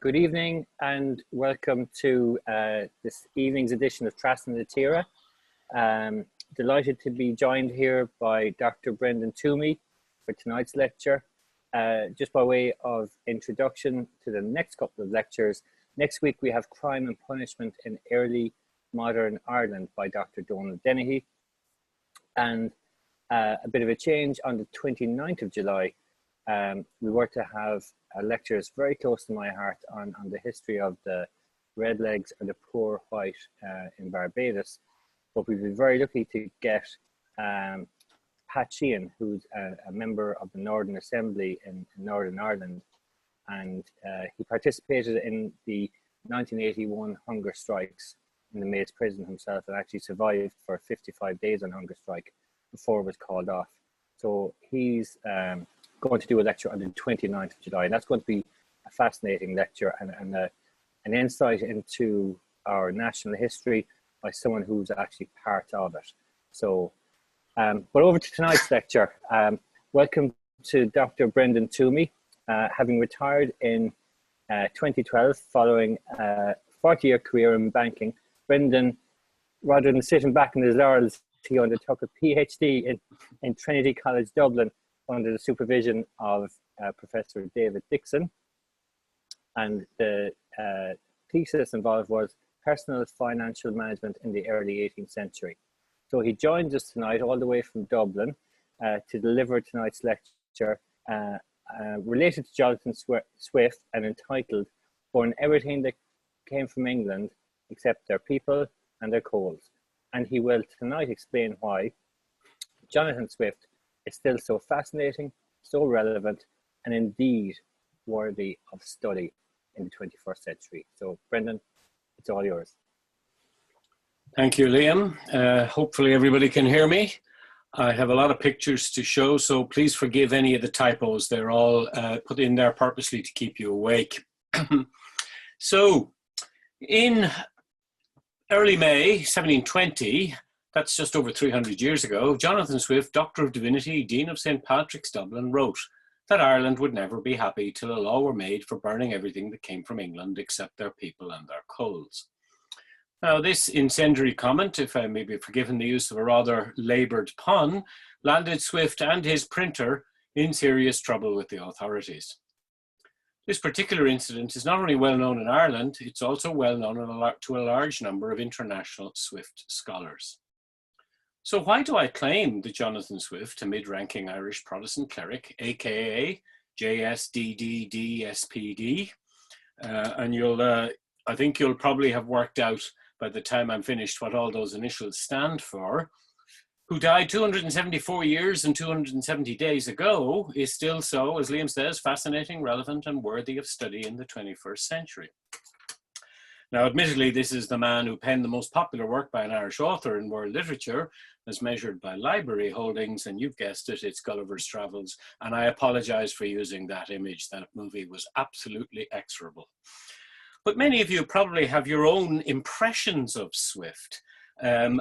Good evening and welcome to this evening's edition of Tras and the Tira. Delighted to be joined here by Dr. Brendan Twomey for tonight's lecture. Just by way of introduction to the next couple of lectures, next week we have Crime and Punishment in Early Modern Ireland by Dr. Donald Dennehy. And a bit of a change, on the 29th of July, we were to have lectures very close to my heart on the history of the Redlegs or the poor white in Barbados. But we've been very lucky to get Pat Sheehan, who's a member of the Northern Assembly in Northern Ireland. And he participated in the 1981 hunger strikes in the Maze prison himself, and actually survived for 55 days on hunger strike before it was called off. So he's going to do a lecture on the 29th of July. And that's going to be a fascinating lecture and an insight into our national history by someone who's actually part of it. So, but over to tonight's lecture. Welcome to Dr. Brendan Twomey. Having retired in 2012 following a 40-year career in banking, Brendan, rather than sitting back in his laurels, he undertook a PhD in Trinity College Dublin under the supervision of Professor David Dixon. And the thesis involved was personal financial management in the early 18th century. So he joins us tonight all the way from Dublin to deliver tonight's lecture related to Jonathon Swift and entitled "For Everything That Came from England Except Their People and Their Coals." And he will tonight explain why Jonathon Swift is still so fascinating, so relevant, and indeed worthy of study in the 21st century. So Brendan, it's all yours. Thank you, Liam. Hopefully everybody can hear me. I have a lot of pictures to show, so please forgive any of the typos. They're all put in there purposely to keep you awake. So in early May 1720, that's just over 300 years ago, Jonathon Swift, Doctor of Divinity, Dean of St. Patrick's, Dublin, wrote that Ireland would never be happy till a law were made for burning everything that came from England except their people and their coals. Now, this incendiary comment, if I may be forgiven the use of a rather laboured pun, landed Swift and his printer in serious trouble with the authorities. This particular incident is not only well known in Ireland, it's also well known to a large number of international Swift scholars. So why do I claim that Jonathon Swift, a mid-ranking Irish Protestant cleric, aka JSDDDSPD, and I think you'll probably have worked out by the time I'm finished what all those initials stand for, who died 274 years and 270 days ago, is still so, as Liam says, fascinating, relevant, and worthy of study in the 21st century. Now, admittedly, this is the man who penned the most popular work by an Irish author in world literature, as measured by library holdings, and you've guessed it, it's Gulliver's Travels, and I apologize for using that image. That movie was absolutely execrable. But many of you probably have your own impressions of Swift,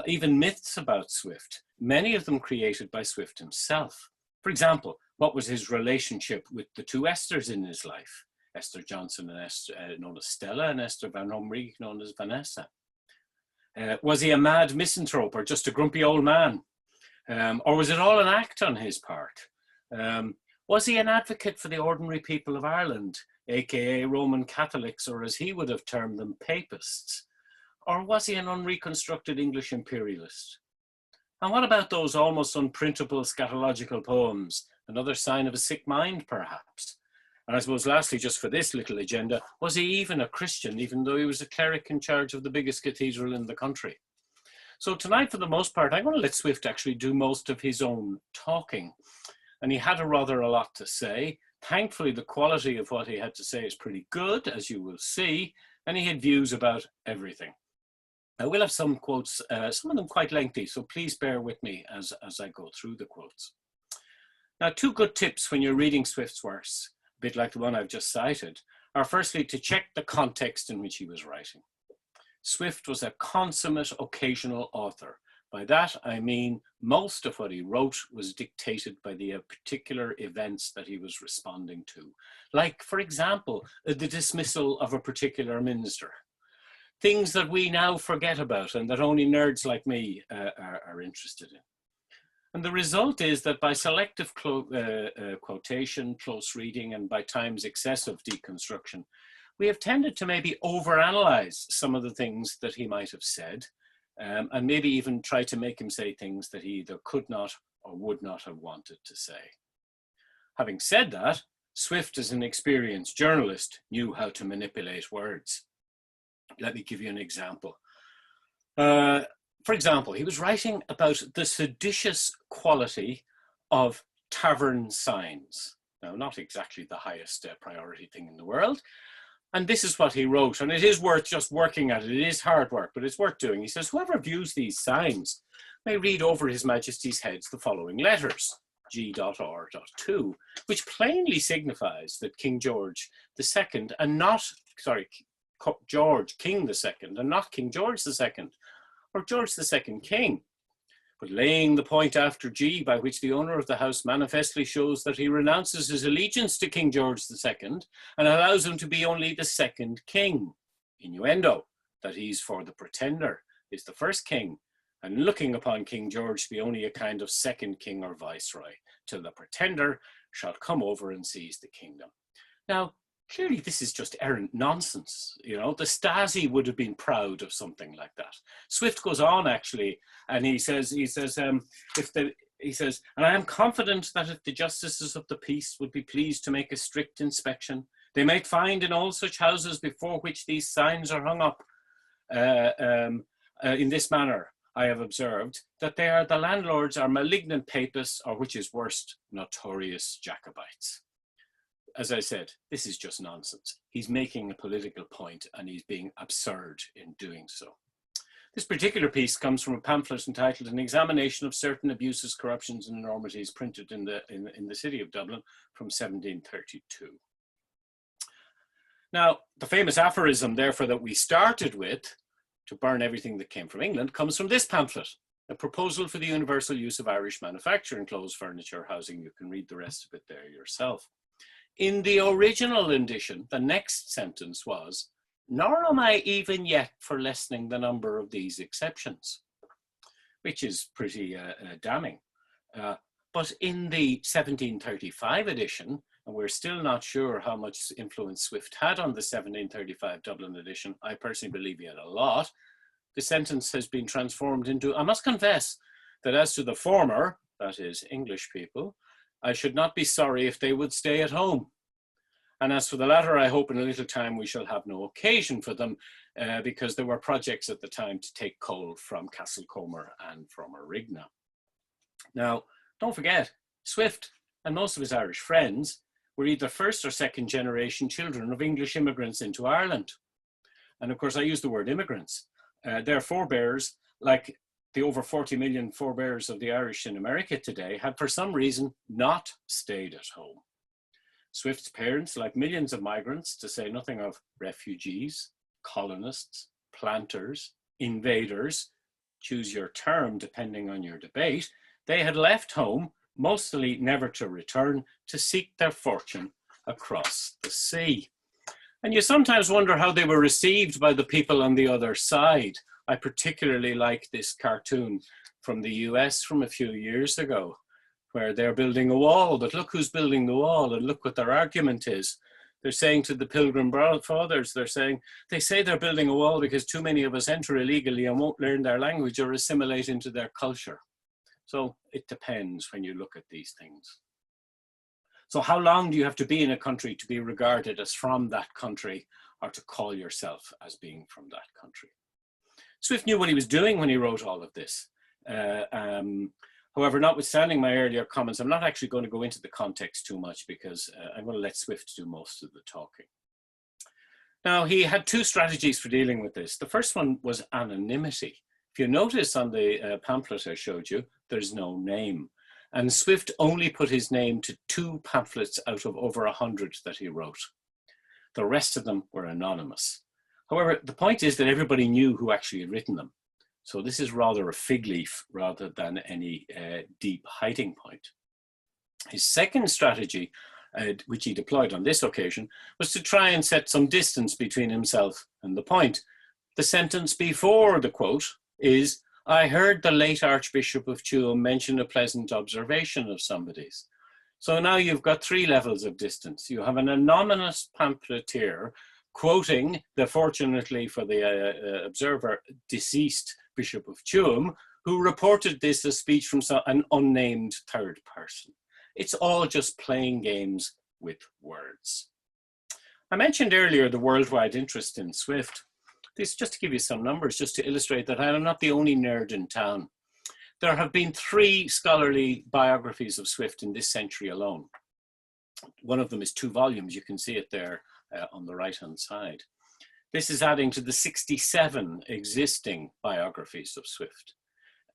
even myths about Swift, many of them created by Swift himself. For example, what was his relationship with the two Esthers in his life? Esther Johnson, and Esther, known as Stella, and Esther Van Homrijk, known as Vanessa. Was he a mad misanthrope or just a grumpy old man? Or was it all an act on his part? Was he an advocate for the ordinary people of Ireland, aka Roman Catholics, or as he would have termed them, papists? Or was he an unreconstructed English imperialist? And what about those almost unprintable scatological poems? Another sign of a sick mind, perhaps? And I suppose lastly, just for this little agenda, was he even a Christian, even though he was a cleric in charge of the biggest cathedral in the country? So tonight, for the most part, I'm going to let Swift actually do most of his own talking. And he had a lot to say. Thankfully, the quality of what he had to say is pretty good, as you will see, and he had views about everything. I will have some quotes, some of them quite lengthy, so please bear with me as I go through the quotes. Now, two good tips when you're reading Swift's works, a bit like the one I've just cited, are firstly to check the context in which he was writing. Swift was a consummate occasional author By that, I mean most of what he wrote was dictated by the particular events that he was responding to. Like, for example, the dismissal of a particular minister. Things that we now forget about and that only nerds like me are interested in. And the result is that by selective quotation, close reading, and by times excessive deconstruction, we have tended to maybe overanalyze some of the things that he might have said, and maybe even try to make him say things that he either could not or would not have wanted to say. Having said that, Swift, as an experienced journalist, knew how to manipulate words. Let me give you an example. For example, he was writing about the seditious quality of tavern signs. Now, not exactly the highest priority thing in the world. And this is what he wrote, and it is worth just working at it. It is hard work, but it's worth doing. He says, whoever views these signs may read over His Majesty's heads the following letters, G.R.2, which plainly signifies that King George II and not, George King II and not King George II, or George II King, but laying the point after G, by which the owner of the house manifestly shows that he renounces his allegiance to King George II and allows him to be only the second king. Innuendo, that he's for the pretender is the first king, and looking upon King George to be only a kind of second king or viceroy, till the pretender shall come over and seize the kingdom. Now, clearly this is just errant nonsense. You know, the Stasi would have been proud of something like that. Swift goes on actually, and he says, and I am confident that if the justices of the peace would be pleased to make a strict inspection, they might find in all such houses before which these signs are hung up in this manner, I have observed, that they are the landlords are malignant papists, or which is worst, notorious Jacobites. As I said, this is just nonsense. He's making a political point and he's being absurd in doing so. This particular piece comes from a pamphlet entitled An Examination of Certain Abuses, Corruptions and Enormities, printed in the city of Dublin from 1732. Now, the famous aphorism, therefore, that we started with, to burn everything that came from England, comes from this pamphlet, a proposal for the universal use of Irish manufacturing, clothes, furniture, housing. You can read the rest of it there yourself. In the original edition, the next sentence was, nor am I even yet for lessening the number of these exceptions, which is pretty damning. But in the 1735 edition, and we're still not sure how much influence Swift had on the 1735 Dublin edition, I personally believe he had a lot, the sentence has been transformed into, I must confess that as to the former, that is English people, I should not be sorry if they would stay at home. And as for the latter, I hope in a little time we shall have no occasion for them, because there were projects at the time to take coal from Castlecomer and from Arigna. Now, don't forget, Swift and most of his Irish friends were either first or second generation children of English immigrants into Ireland. And of course, I use the word immigrants. Their forebears, like the over 40 million forebears of the Irish in America today, had for some reason not stayed at home. Swift's parents, like millions of migrants, to say nothing of refugees, colonists, planters, invaders, choose your term depending on your debate, they had left home, mostly never to return, to seek their fortune across the sea. And you sometimes wonder how they were received by the people on the other side. I particularly like this cartoon from the US from a few years ago, where they're building a wall, but look who's building the wall and look what their argument is. They're saying to the Pilgrim Fathers, they say they're building a wall because too many of us enter illegally and won't learn their language or assimilate into their culture. So it depends when you look at these things. So how long do you have to be in a country to be regarded as from that country, or to call yourself as being from that country? Swift knew what he was doing when he wrote all of this. However, notwithstanding my earlier comments, I'm not actually going to go into the context too much because I'm going to let Swift do most of the talking. Now, he had two strategies for dealing with this. The first one was anonymity. If you notice on the pamphlet I showed you, there's no name. And Swift only put his name to 2 pamphlets out of over 100 that he wrote. The rest of them were anonymous. However, the point is that everybody knew who actually had written them. So this is rather a fig leaf rather than any deep hiding point. His second strategy, which he deployed on this occasion, was to try and set some distance between himself and the point. The sentence before the quote is, "I heard the late Archbishop of Tuam mention a pleasant observation of somebody's." So now you've got three levels of distance. You have an anonymous pamphleteer quoting the, fortunately for the observer, deceased Bishop of Tuam, who reported this as speech from an unnamed third person. It's all just playing games with words. I mentioned earlier the worldwide interest in Swift. This just to give you some numbers, just to illustrate that I'm not the only nerd in town. There have been 3 scholarly biographies of Swift in this century alone. One of them is 2 volumes. You can see it there on the right-hand side. This is adding to the 67 existing biographies of Swift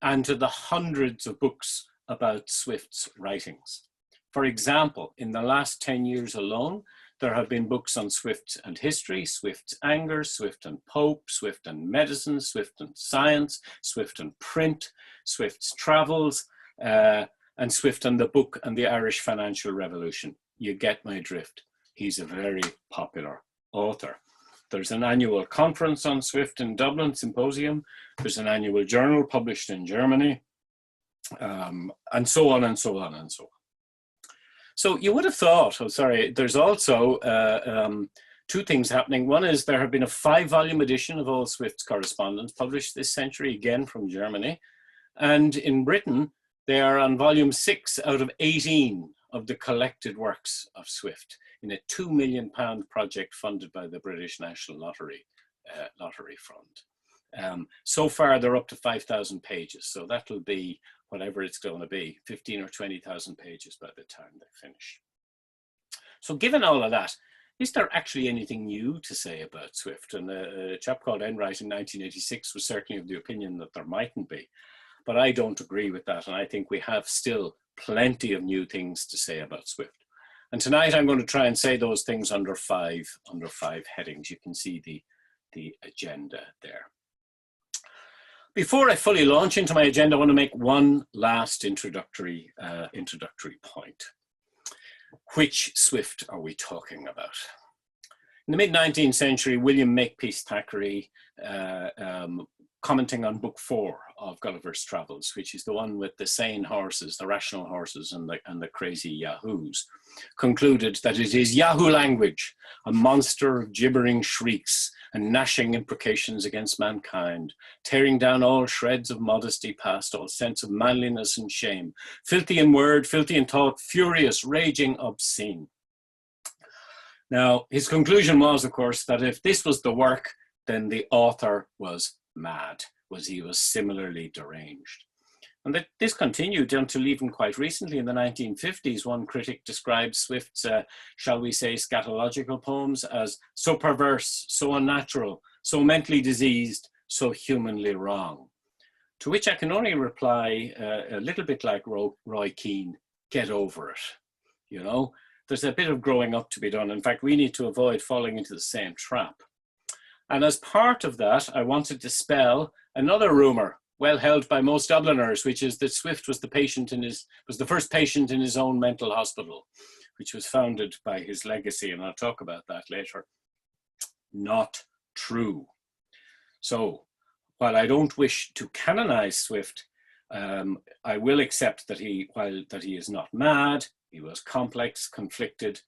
and to the hundreds of books about Swift's writings. For example, in the last 10 years alone, there have been books on Swift and history, Swift's anger, Swift and Pope, Swift and medicine, Swift and science, Swift and print, Swift's travels, and Swift and the book and the Irish financial revolution. You get my drift. He's a very popular author. There's an annual conference on Swift in Dublin, symposium. There's an annual journal published in Germany, and so on and so on and so on. So you would have thought, there's also 2 things happening. One is there have been a 5-volume edition of all Swift's correspondence published this century, again from Germany. And in Britain, they are on volume 6 out of 18 of the collected works of Swift in a £2 million project funded by the British National Lottery Fund. So far, they're up to 5,000 pages. So that'll be whatever it's going to be, 15 or 20,000 pages by the time they finish. So given all of that, is there actually anything new to say about Swift? And a chap called Enright in 1986 was certainly of the opinion that there mightn't be. But I don't agree with that. And I think we have still plenty of new things to say about Swift. And tonight I'm going to try and say those things under five headings. You can see the agenda there. Before I fully launch into my agenda, I want to make one last introductory point. Which Swift are we talking about? In the mid-19th century, William Makepeace Thackeray, commenting on book 4 of Gulliver's Travels, which is the one with the sane horses, the rational horses, and the crazy yahoos, concluded that it is Yahoo language, a monster of gibbering shrieks and gnashing imprecations against mankind, tearing down all shreds of modesty past all sense of manliness and shame, filthy in word, filthy in thought, furious, raging, obscene. Now, his conclusion was, of course, that if this was the work, then the author was mad, he was similarly deranged. And that this continued until even quite recently in the 1950s. One critic described Swift's, shall we say, scatological poems as so perverse, so unnatural, so mentally diseased, so humanly wrong. To which I can only reply a little bit like Roy Keane, get over it. You know, there's a bit of growing up to be done. In fact, we need to avoid falling into the same trap. And as part of that, I want to dispel another rumor well held by most Dubliners, which is that Swift was the first patient in his own mental hospital, which was founded by his legacy, and I'll talk about that later. Not true. So, while I don't wish to canonize Swift, I will accept that he is not mad. He was complex, conflicted,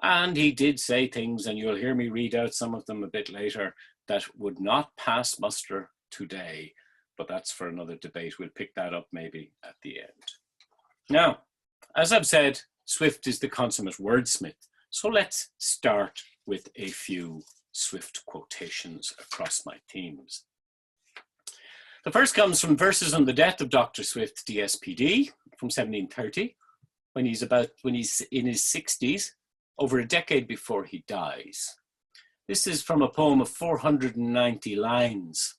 and he did say things, and you'll hear me read out some of them a bit later, that would not pass muster today. But that's for another debate. We'll pick that up maybe at the end. Now, as I've said, Swift is the consummate wordsmith. So let's start with a few Swift quotations across my themes. The first comes from Verses on the Death of Dr. Swift, DSPD, from 1730, when he's in his 60s, over a decade before he dies. This is from a poem of 490 lines.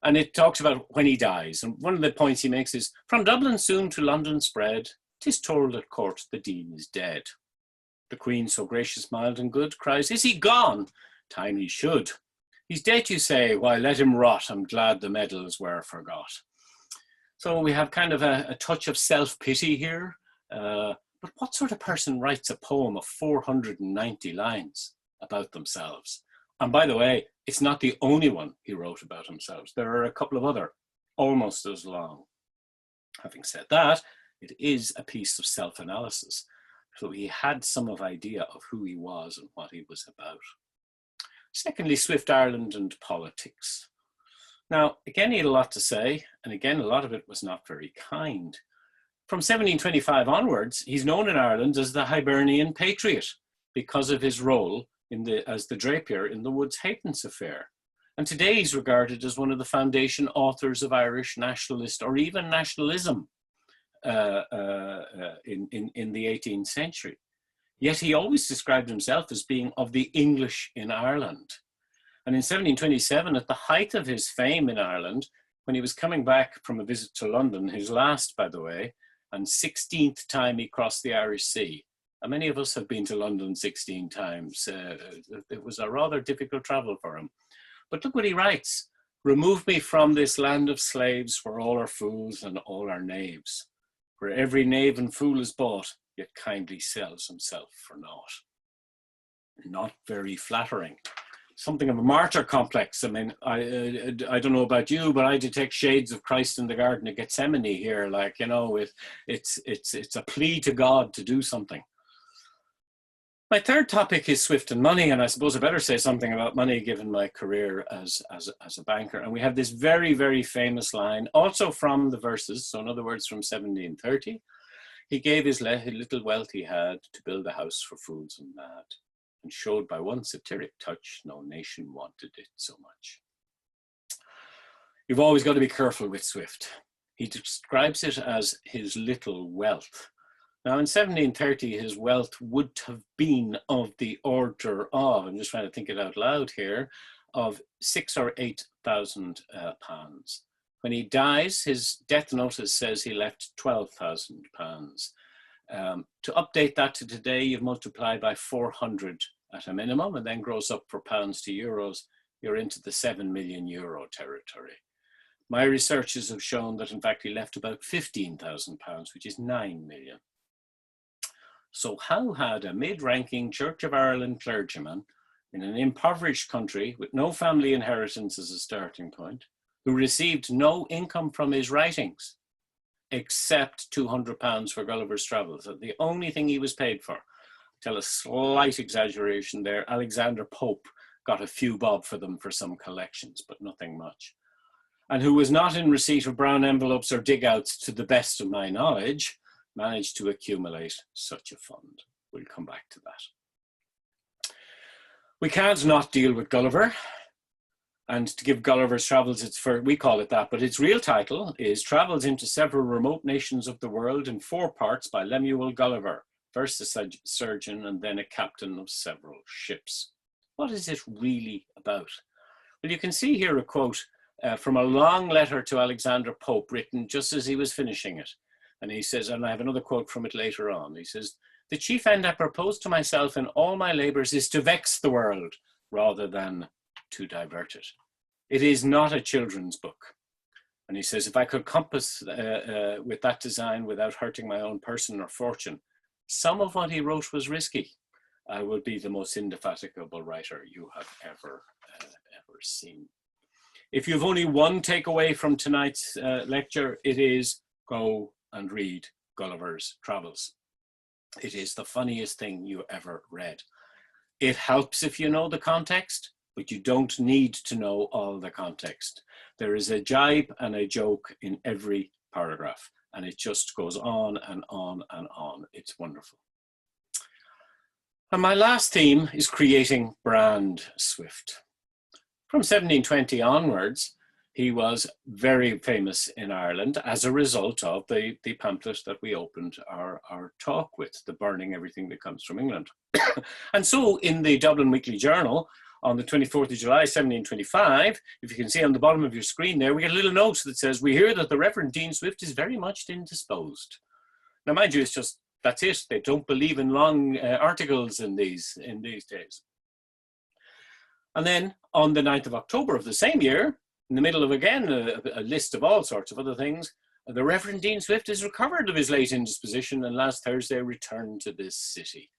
And it talks about when he dies. And one of the points he makes is, from Dublin soon to London spread, 'tis told at court the Dean is dead. The Queen, so gracious, mild and good, cries, is he gone? Time he should. He's dead, you say, why let him rot, I'm glad the medals were forgot. So we have kind of a touch of self-pity here. But what sort of person writes a poem of 490 lines about themselves? And by the way, it's not the only one he wrote about himself. There are a couple of other almost as long. Having said that, it is a piece of self-analysis. So he had some idea of who he was and what he was about. Secondly, Swift, Ireland and politics. Now, again, he had a lot to say, and again, a lot of it was not very kind. From 1725 onwards, he's known in Ireland as the Hibernian patriot because of his role as the Drapier in the Woods Halfpence affair. And today he's regarded as one of the foundation authors of Irish nationalist or even nationalism in the 18th century. Yet he always described himself as being of the English in Ireland. And in 1727, at the height of his fame in Ireland, when he was coming back from a visit to London, his last, by the way, and 16th time he crossed the Irish Sea. And many of us have been to London 16 times. It was a rather difficult travel for him. But look what he writes. Remove me from this land of slaves where all are fools and all are knaves, where every knave and fool is bought, yet kindly sells himself for naught. Not very flattering. Something of a martyr complex. I mean, I don't know about you, but I detect shades of Christ in the Garden of Gethsemane here. Like, you know, it's a plea to God to do something. My third topic is Swift and money, and I suppose I better say something about money given my career as a banker. And we have this very, very famous line, also from the verses, so in other words, from 1730. He gave his little wealth he had to build a house for fools and mad, and showed by one satiric touch no nation wanted it so much. You've always got to be careful with Swift. He describes it as his little wealth. Now in 1730, his wealth would have been of the order of, I'm just trying to think it out loud here, of 6,000 or 8,000 pounds. When he dies, his death notice says he left 12,000 pounds. To update that to today, you multiply by 400 at a minimum and then gross up for pounds to euros, you're into the 7 million euro territory. My researches have shown that in fact he left about 15,000 pounds, which is 9 million. So how had a mid-ranking Church of Ireland clergyman in an impoverished country with no family inheritance as a starting point, who received no income from his writings, except £200 for Gulliver's Travels, the only thing he was paid for. Tell a slight exaggeration there. Alexander Pope got a few bob for them for some collections, but nothing much. And who was not in receipt of brown envelopes or dig-outs, to the best of my knowledge, managed to accumulate such a fund. We'll come back to that. We can't not deal with Gulliver. And to give Gulliver's Travels we call it that, but its real title is Travels into Several Remote Nations of the World in 4 parts by Lemuel Gulliver, first a surgeon and then a captain of several ships. What is it really about? Well, you can see here a quote from a long letter to Alexander Pope written just as he was finishing it. And he says, and I have another quote from it later on, he says, "The chief end I propose to myself in all my labors is to vex the world rather than to divert it. It is not a children's book." And he says, if I could compass with that design without hurting my own person or fortune, some of what he wrote was risky. I will be the most indefatigable writer you have ever seen. If you've only one takeaway from tonight's lecture, it is go and read Gulliver's Travels. It is the funniest thing you ever read. It helps if you know the context, but you don't need to know all the context. There is a jibe and a joke in every paragraph, and it just goes on and on and on. It's wonderful. And my last theme is creating brand Swift. From 1720 onwards, he was very famous in Ireland as a result of the pamphlet that we opened our talk with, the burning everything that comes from England. And so in the Dublin Weekly Journal, on the 24th of July, 1725, if you can see on the bottom of your screen there, we get a little note that says, "We hear that the Reverend Dean Swift is very much indisposed." Now, mind you, it's just, that's it. They don't believe in long articles in these days. And then on the 9th of October of the same year, in the middle of, again, a list of all sorts of other things, the Reverend Dean Swift is recovered of his late indisposition and last Thursday returned to this city.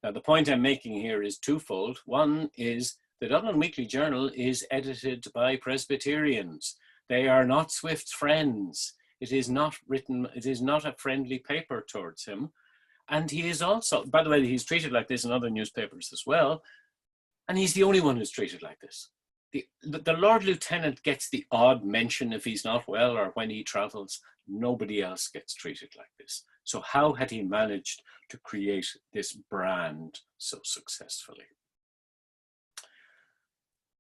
Now, the point I'm making here is twofold. One is the Dublin Weekly Journal is edited by Presbyterians. They are not Swift's friends. It is not written, it is not a friendly paper towards him. And he is also, by the way, he's treated like this in other newspapers as well. And he's the only one who's treated like this. The Lord Lieutenant gets the odd mention if he's not well or when he travels. Nobody else gets treated like this. So how had he managed to create this brand so successfully?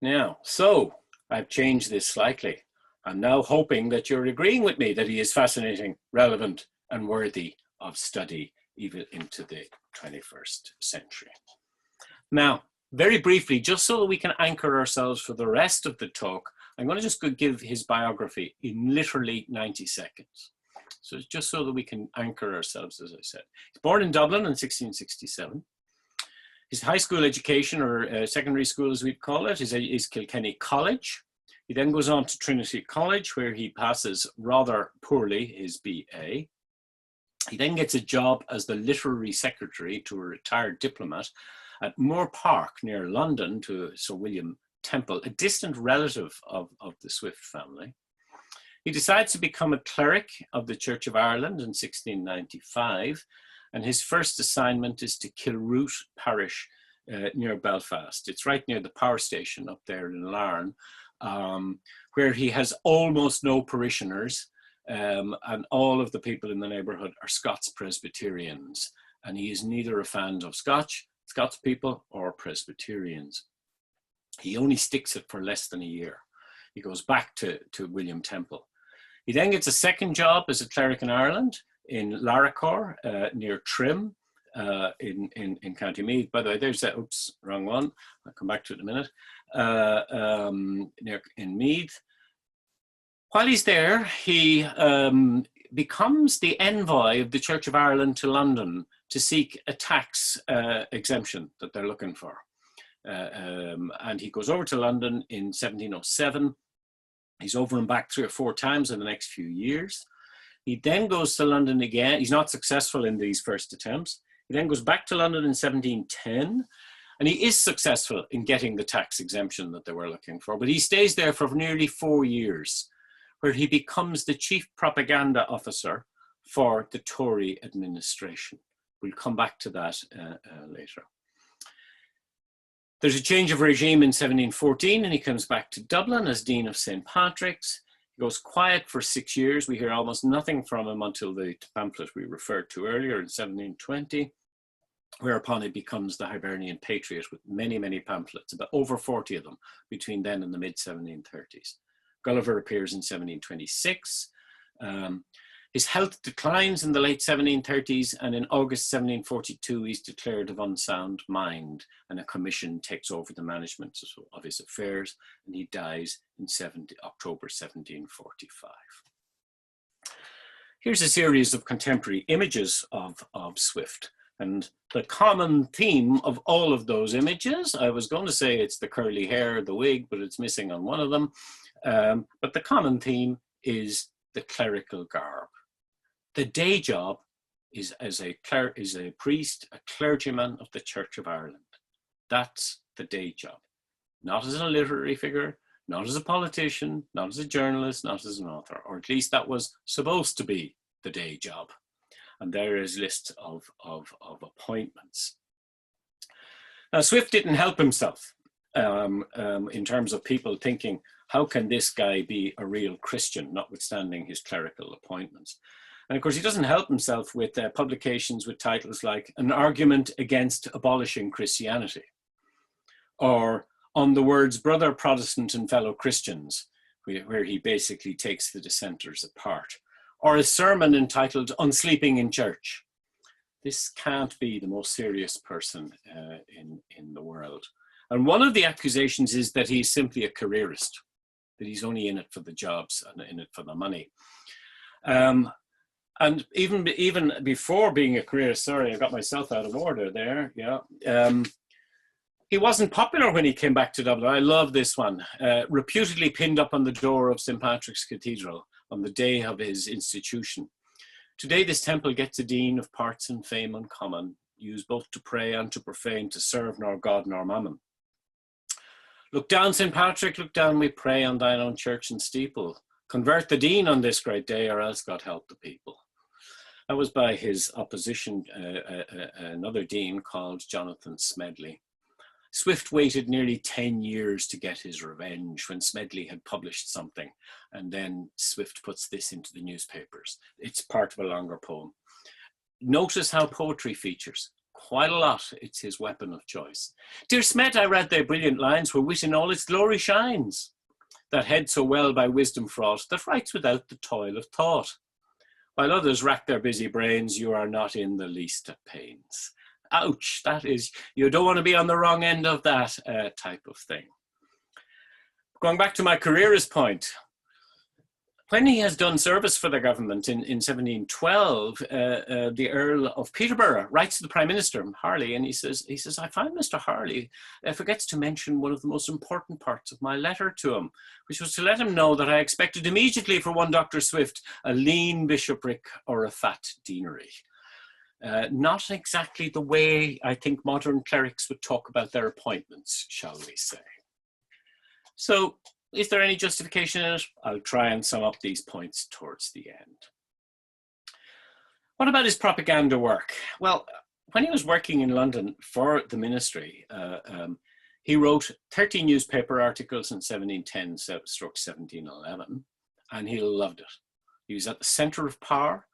Now, so I've changed this slightly. I'm now hoping that you're agreeing with me that he is fascinating, relevant, and worthy of study even into the 21st century. Now, very briefly, just so that we can anchor ourselves for the rest of the talk, I'm going to just give his biography in literally 90 seconds. So it's just so that we can anchor ourselves, as I said. He's born in Dublin in 1667. His high school education, or secondary school as we'd call it, is Kilkenny College. He then goes on to Trinity College, where he passes rather poorly his BA. He then gets a job as the literary secretary to a retired diplomat at Moor Park near London to Sir William Temple, a distant relative of the Swift family. He decides to become a cleric of the Church of Ireland in 1695, and his first assignment is to Kilroot Parish near Belfast. It's right near the power station up there in Larne, where he has almost no parishioners, and all of the people in the neighbourhood are Scots Presbyterians, and he is neither a fan of Scots people or Presbyterians. He only sticks it for less than a year. He goes back to William Temple. He then gets a second job as a cleric in Ireland in Laracor near Trim in County Meath. By the way, there's that, oops, wrong one. I'll come back to it in a minute. In Meath. While he's there, he becomes the envoy of the Church of Ireland to London to seek a tax exemption that they're looking for. And he goes over to London in 1707. He's over and back 3 or 4 times in the next few years. He then goes to London again. He's not successful in these first attempts. He then goes back to London in 1710, and he is successful in getting the tax exemption that they were looking for, but he stays there for nearly 4 years, where he becomes the chief propaganda officer for the Tory administration. We'll come back to that later. There's a change of regime in 1714, and he comes back to Dublin as Dean of St. Patrick's. He goes quiet for 6 years. We hear almost nothing from him until the pamphlet we referred to earlier in 1720, whereupon he becomes the Hibernian patriot with many, many pamphlets, about over 40 of them between then and the mid-1730s. Gulliver appears in 1726. His health declines in the late 1730s, and in August 1742, he's declared of unsound mind, and a commission takes over the management of his affairs, and he dies in October 1745. Here's a series of contemporary images of Swift, and the common theme of all of those images, I was going to say it's the curly hair, the wig, but it's missing on one of them, but the common theme is the clerical garb. The day job is as a priest, a clergyman of the Church of Ireland. That's the day job. Not as a literary figure, not as a politician, not as a journalist, not as an author, or at least that was supposed to be the day job. And there is a list of appointments. Now, Swift didn't help himself in terms of people thinking, how can this guy be a real Christian, notwithstanding his clerical appointments? And of course, he doesn't help himself with publications with titles like An Argument Against Abolishing Christianity, or On the Words Brother Protestant and Fellow Christians, where he basically takes the dissenters apart, or a sermon entitled On Sleeping in Church. This can't be the most serious person in the world. And one of the accusations is that he's simply a careerist, that he's only in it for the jobs and in it for the money. And even before being a careerist, sorry, I got myself out of order there, yeah. He wasn't popular when he came back to Dublin. I love this one. Reputedly pinned up on the door of St. Patrick's Cathedral on the day of his institution. Today this temple gets a dean of parts and fame uncommon, used both to pray and to profane, to serve nor God nor mammon. Look down, St. Patrick, look down, we pray, on thine own church and steeple. Convert the dean on this great day, or else God help the people. That was by his opposition, another dean called Jonathon Smedley. Swift waited nearly 10 years to get his revenge when Smedley had published something, and then Swift puts this into the newspapers. It's part of a longer poem. Notice how poetry features. Quite a lot. It's his weapon of choice. Dear Smed, I read thy brilliant lines where wit in all its glory shines. That head so well by wisdom fraught, that writes without the toil of thought. While others rack their busy brains, you are not in the least at pains. Ouch, that is, you don't want to be on the wrong end of that type of thing. Going back to my careerist point, when he has done service for the government in 1712, the Earl of Peterborough writes to the Prime Minister, Harley, and he says, I find Mr. Harley forgets to mention one of the most important parts of my letter to him, which was to let him know that I expected immediately for one Dr. Swift a lean bishopric or a fat deanery. Not exactly the way I think modern clerics would talk about their appointments, shall we say. So, is there any justification in it? I'll try and sum up these points towards the end. What about his propaganda work? Well, when he was working in London for the ministry, he wrote 13 newspaper articles in 1710-1711, and he loved it. He was at the center of power.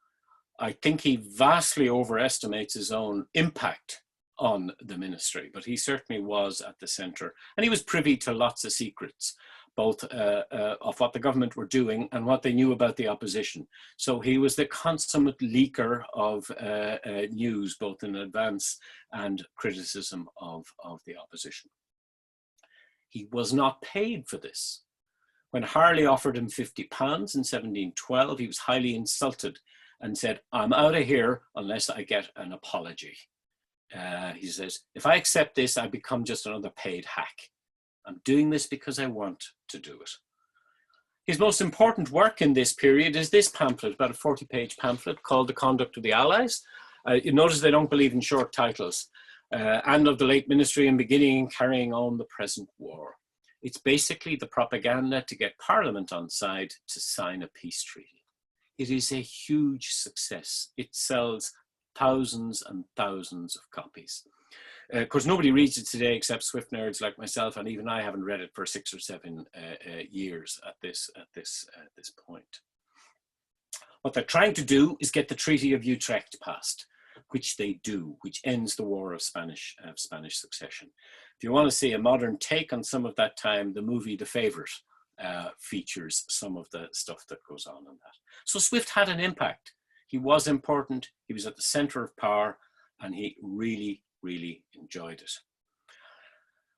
I think he vastly overestimates his own impact on the ministry, but he certainly was at the center, and he was privy to lots of secrets, both of what the government were doing and what they knew about the opposition. So he was the consummate leaker of news, both in advance and criticism of the opposition. He was not paid for this. When Harley offered him £50 in 1712, he was highly insulted and said, I'm out of here unless I get an apology. He says, if I accept this, I become just another paid hack. I'm doing this because I want to do it. His most important work in this period is this pamphlet, about a 40-page pamphlet called The Conduct of the Allies. You notice they don't believe in short titles. And of the late ministry and beginning and carrying on the present war. It's basically the propaganda to get Parliament on side to sign a peace treaty. It is a huge success. It sells thousands and thousands of copies. Of course, nobody reads it today except Swift nerds like myself, and even I haven't read it for 6 or 7 years at this point. What they're trying to do is get the Treaty of Utrecht passed, which they do, which ends the War of Spanish Succession. If you want to see a modern take on some of that time, the movie The Favourite features some of the stuff that goes on in that. So Swift had an impact. He was important, he was at the center of power, and he really, really enjoyed it.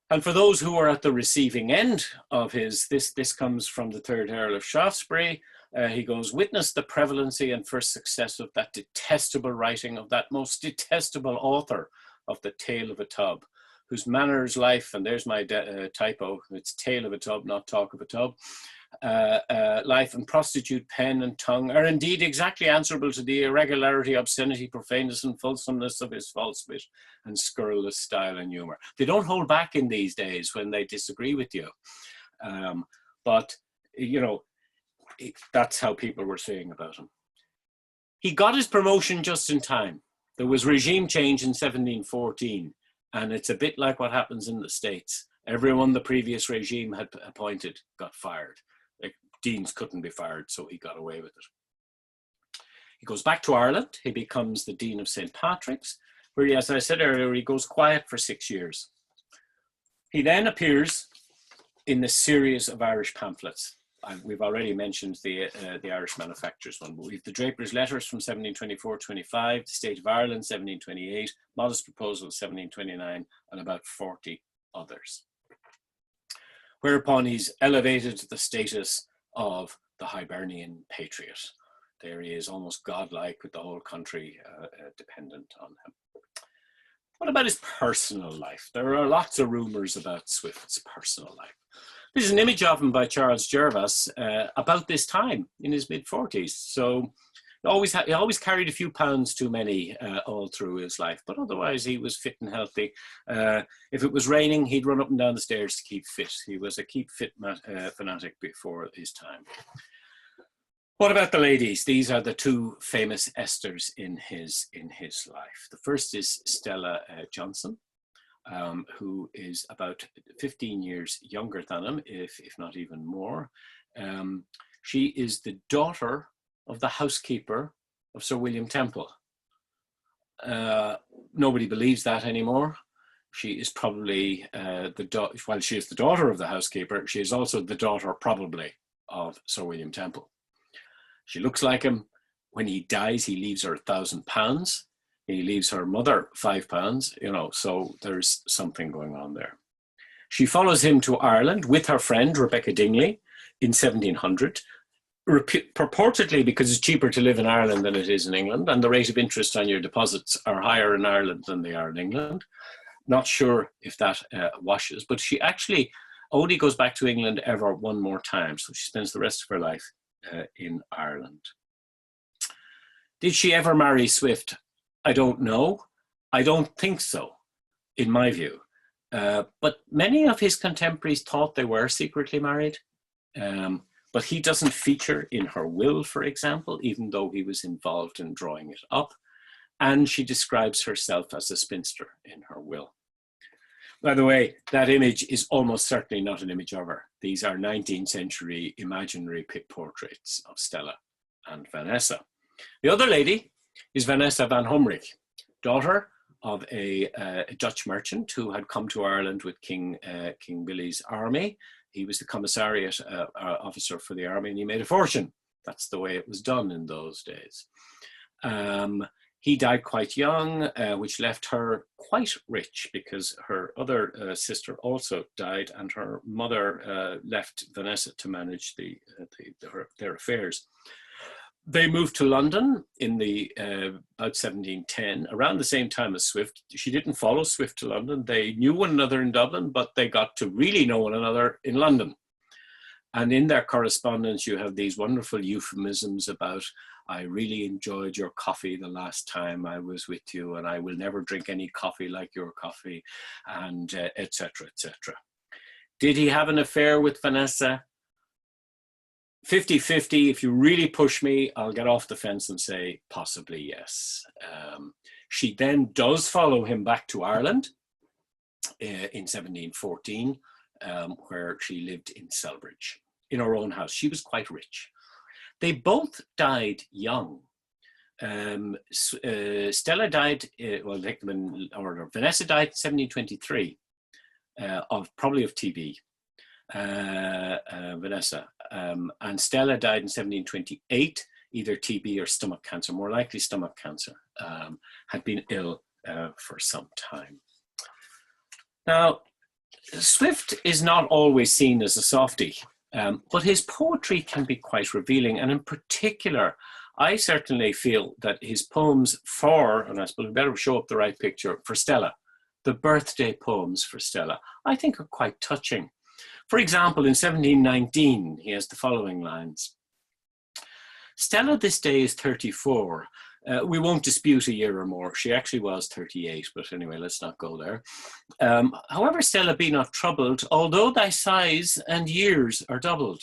And for those who are at the receiving end of this comes from the 3rd Earl of Shaftesbury. He goes, witness the prevalency and first success of that detestable writing of that most detestable author of the Tale of a Tub, whose manners, life, and there's my typo, it's Tale of a Tub, not Talk of a Tub, life and prostitute pen and tongue are indeed exactly answerable to the irregularity, obscenity, profaneness and fulsomeness of his false wit and scurrilous style and humor. They don't hold back in these days when they disagree with you. But, you know, that's how people were saying about him. He got his promotion just in time. There was regime change in 1714, and it's a bit like what happens in the States. Everyone the previous regime had appointed got fired. Like, deans couldn't be fired, so he got away with it. He goes back to Ireland. He becomes the Dean of St. Patrick's, where, as I said earlier, he goes quiet for 6 years. He then appears in the series of Irish pamphlets. We've already mentioned the Irish manufacturers one, but we've the Drapier's Letters from 1724-25, the State of Ireland 1728, Modest Proposals 1729, and about 40 others. Whereupon he's elevated to the status of the Hibernian patriot. There he is, almost godlike, with the whole country dependent on him. What about his personal life? There are lots of rumours about Swift's personal life. This is an image of him by Charles Jervas about this time in his mid-40s. So he always carried a few pounds too many all through his life, but otherwise he was fit and healthy. If it was raining, he'd run up and down the stairs to keep fit. He was a keep fit fanatic before his time. What about the ladies? These are the two famous Esthers in his life. The first is Stella Johnson, who is about 15 years younger than him, if not even more. She is the daughter of the housekeeper of Sir William Temple. Nobody believes that anymore. She is probably while she is the daughter of the housekeeper, she is also the daughter probably of Sir William Temple. She looks like him. When he dies, he leaves her £1,000. He leaves her mother £5, you know, so there's something going on there. She follows him to Ireland with her friend, Rebecca Dingley, in 1700, purportedly because it's cheaper to live in Ireland than it is in England, and the rate of interest on your deposits are higher in Ireland than they are in England. Not sure if that washes, but she actually only goes back to England ever one more time, so she spends the rest of her life in Ireland. Did she ever marry Swift? I don't know. I don't think so, in my view. But many of his contemporaries thought they were secretly married. But he doesn't feature in her will, for example, even though he was involved in drawing it up. And she describes herself as a spinster in her will. By the way, that image is almost certainly not an image of her. These are 19th century imaginary portraits of Stella and Vanessa. The other lady is Vanessa van Homrich, daughter of a Dutch merchant who had come to Ireland with King Billy's army. He was the commissariat officer for the army, and he made a fortune. That's the way it was done in those days. He died quite young, which left her quite rich because her other sister also died, and her mother left Vanessa to manage their affairs. They moved to London in about 1710, around the same time as Swift. She didn't follow Swift to London. They knew one another in Dublin, but they got to really know one another in London. And in their correspondence, you have these wonderful euphemisms about, I really enjoyed your coffee the last time I was with you, and I will never drink any coffee like your coffee, and etc., etc. Did he have an affair with Vanessa? 50-50. If you really push me, I'll get off the fence and say possibly yes. She then does follow him back to Ireland in 1714, where she lived in Selbridge, in her own house. She was quite rich. They both died young. Stella died, well, Vanessa died in 1723, probably of TB. Vanessa, and Stella died in 1728, either TB or stomach cancer, more likely stomach cancer, had been ill for some time. Now, Swift is not always seen as a softie, but his poetry can be quite revealing, and in particular, I certainly feel that his poems and I suppose we better show up the right picture, for Stella, the birthday poems for Stella, I think are quite touching. For example, in 1719, he has the following lines. Stella this day is 34. We won't dispute a year or more. She actually was 38, but anyway, let's not go there. However, Stella, be not troubled, although thy size and years are doubled.